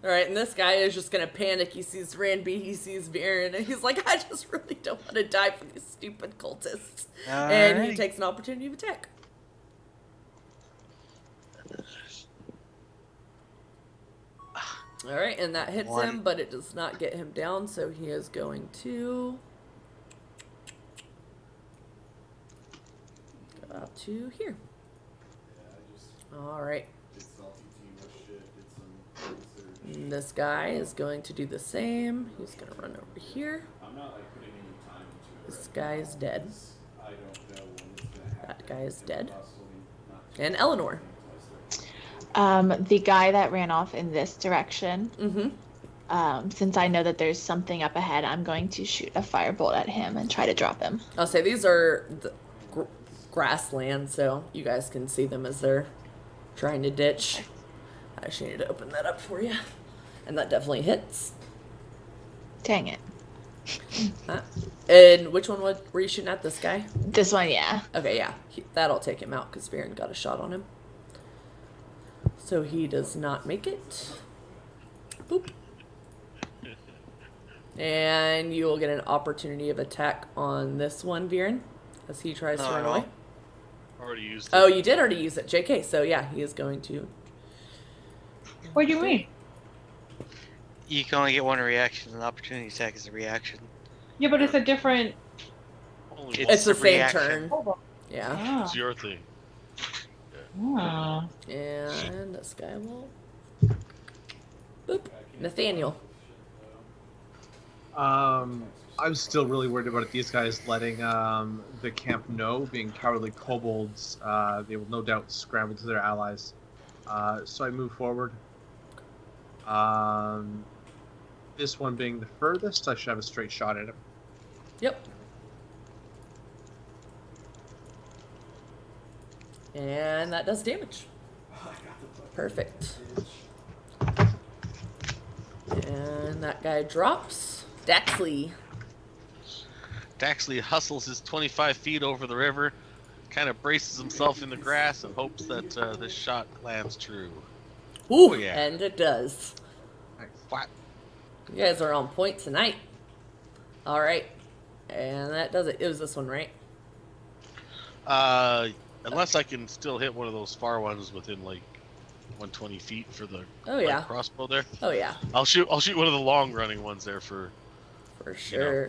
Alright, and this guy is just gonna panic. He sees Ranby, he sees Viren, and he's like, I just really don't want to die for these stupid cultists. And he Alrighty. takes an opportunity of attack. Alright, and that hits One. him, but it does not get him down, so he is going to go out to here. Alright. And this guy is going to do the same. He's going to run over here. This guy is dead. That guy is dead. And Eleanor. The guy that ran off in this direction, Mm-hmm. since I know that there's something up ahead, I'm going to shoot a firebolt at him and try to drop him. I'll say these are the grassland, so you guys can see them as they're trying to ditch. I just needed to open that up for you. And that definitely hits. Dang it. And which one were you shooting at? This guy? This one, yeah. Okay, yeah. That'll take him out because Baron got a shot on him. So he does not make it. Boop. And you will get an opportunity of attack on this one, Viren, as he tries to No, run I away. won't. Already used it. Oh, you did already use it. JK, so yeah, he is going to. What do you mean? You can only get one reaction. An opportunity attack is a reaction. Yeah, but it's a different. Only It's the a same reaction. turn. Oh. Yeah. Ah. It's your thing. Ah. And this guy will. Boop. Nathaniel. I'm still really worried about these guys letting the camp know, being cowardly kobolds. They will no doubt scramble to their allies. So I move forward. This one being the furthest, I should have a straight shot at him. Yep. And that does damage. Perfect. And that guy drops. Daxley. Daxley hustles his 25 feet over the river, kind of braces himself in the grass and hopes that this shot lands true. Ooh, Oh, yeah. and it does. Nice. What? You guys are on point tonight. All right, and that does it. It was this one, right? Unless I can still hit one of those far ones within like 120 feet for the Oh yeah. light crossbow there. Oh yeah, I'll shoot one of the long running ones there for sure.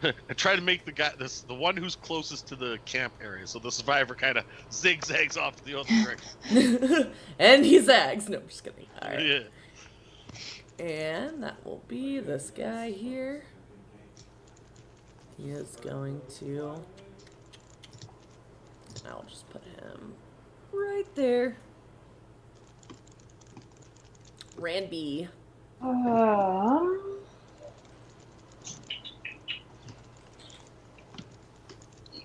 I try to make the one who's closest to the camp area, so the survivor kind of zigzags off to the other direction. And he zags. No, I'm just kidding. All right. Yeah. And that will be this guy here. He is going to. I'll just put him right there. Ranby.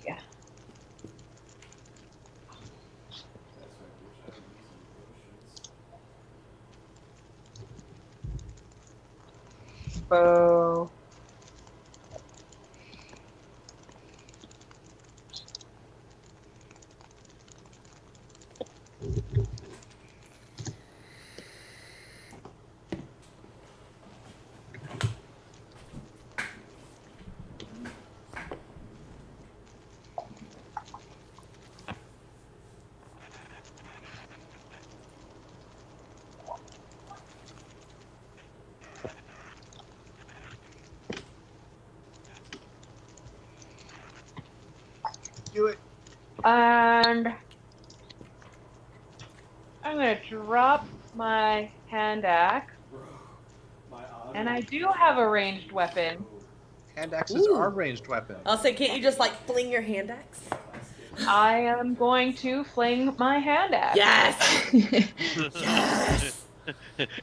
Yeah. Bow. Do it. And I'm gonna drop my hand axe. And I do have a ranged weapon. Hand axes Ooh. are ranged weapons. I'll say, can't you just like fling your hand axe? I am going to fling my hand axe. Yes! Yes!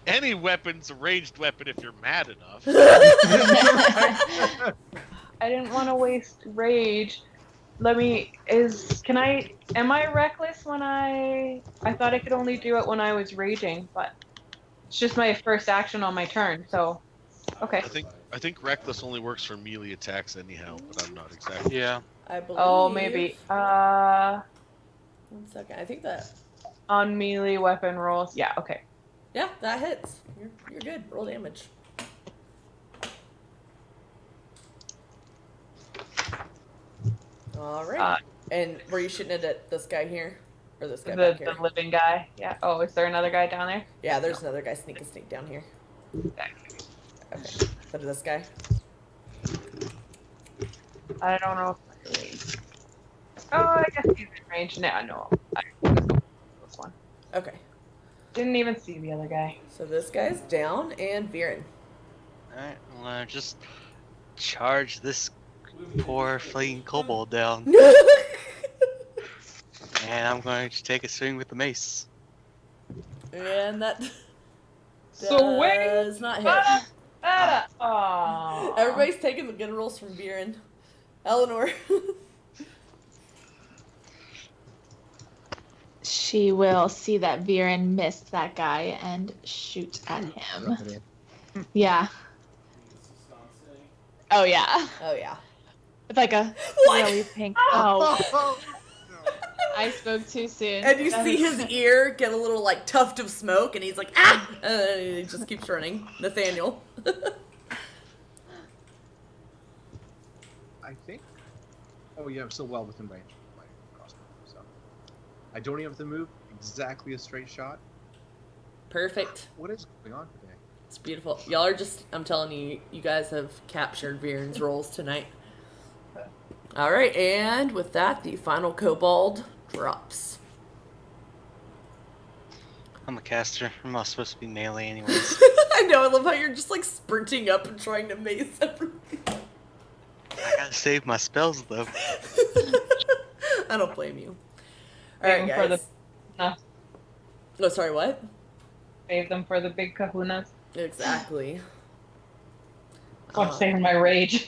Any weapon's a ranged weapon if you're mad enough. I didn't want to waste rage. Am I reckless when I thought I could only do it when I was raging, but it's just my first action on my turn, so, okay. I think reckless only works for melee attacks anyhow, but I'm not exactly. Yeah. I believe. Oh, maybe. 1 second. I think that. On melee weapon rolls. Yeah, okay. Yeah, that hits. You're good. Roll damage. All right. And were you shooting it at this guy here, or this guy back here? The living guy. Yeah. Oh, is there another guy down there? Yeah, there's another guy sneak down here. Okay. What is this guy? I don't know if oh, I guess he's in range now. No, this one. Okay. Didn't even see the other guy. So this guy's down, and Viren. Alright, well, just charge this poor fleeing kobold down. And I'm going to take a swing with the mace. And that Swing! does not hit. Oh. Everybody's taking the good rolls from Viren. Eleanor. She will see that Viren missed that guy and shoot at him. Yeah. Oh yeah. Oh yeah. It's like a What? really pink. Oh, I spoke too soon. And you see his ear get a little like tuft of smoke, and he's like, ah! And then he just keeps running. Nathaniel. I think. Oh yeah, I'm still well within range of my crossbow. So I don't even have to move exactly a straight shot. Perfect. What is going on today? It's beautiful. Y'all are just, I'm telling you, you guys have captured Viren's rolls tonight. Alright, and with that, the final kobold drops. I'm a caster. I'm not supposed to be melee anyways. I know, I love how you're just like sprinting up and trying to mace everything. I gotta save my spells though. I don't blame you. Save Alright, them guys. Oh, sorry, what? Save them for the big kahunas. Exactly. I'm saving my rage.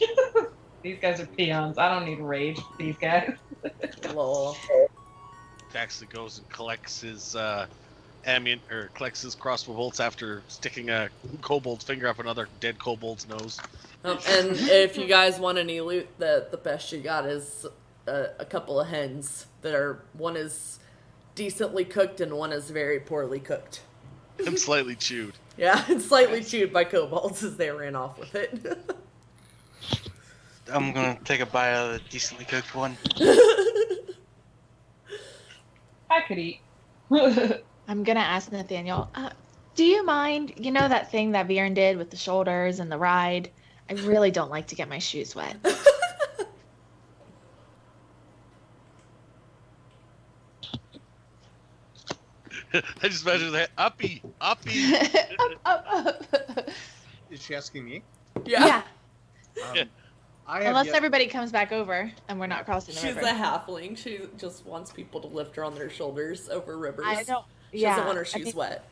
These guys are peons. I don't need rage. These guys. Lol. Actually goes and collects his collects his crossbow bolts after sticking a kobold's finger up another dead kobold's nose. And if you guys want any loot, the best you got is a couple of hens that are, one is decently cooked and one is very poorly cooked. And slightly chewed. Yeah, and slightly chewed by kobolds as they ran off with it. I'm gonna take a bite out of the decently cooked one. I could eat. I'm gonna ask Nathaniel. Do you mind? You know that thing that Viren did with the shoulders and the ride? I really don't like to get my shoes wet. I just imagine that uppy. Up. Is she asking me? Yeah. Um, I have Unless yet- everybody comes back over and we're not crossing the She's river. a halfling. She just wants people to lift her on their shoulders over rivers. I don't. She Yeah. doesn't want her I shoes mean, wet.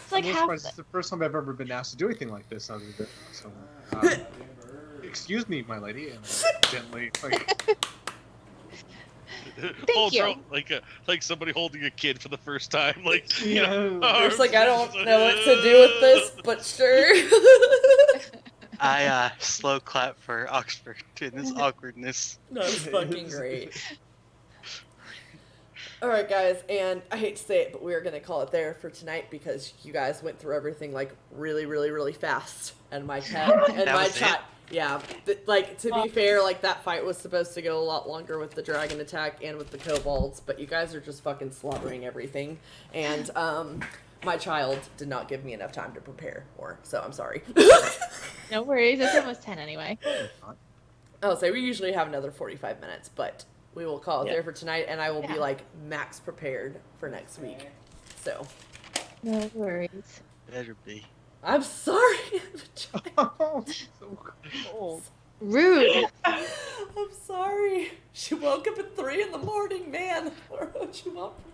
it's like I'm half. surprised it's the first time I've ever been asked to do anything like this. Other than so, excuse me, my lady, and gently Thank you. Like somebody holding a kid for the first time. Like, There's like, I don't know what to do with this, but sure. I slow clap for Oxford in this awkwardness. That's fucking great. Alright, guys, and I hate to say it, but we are going to call it there for tonight because you guys went through everything, like, really, really, really fast. And my cat, and That my was chat, yeah. Like, to be fair, like, that fight was supposed to go a lot longer with the dragon attack and with the kobolds, but you guys are just fucking slaughtering everything. And, my child did not give me enough time to prepare more, so I'm sorry. No worries. It's almost 10 anyway. I'll say we usually have another 45 minutes, but we will call it there for tonight, and I will be, like, max prepared for next week. So. No worries. Better be. I'm sorry. Oh, so cold. Rude. I'm sorry. She woke up at 3 in the morning, man. What do you want from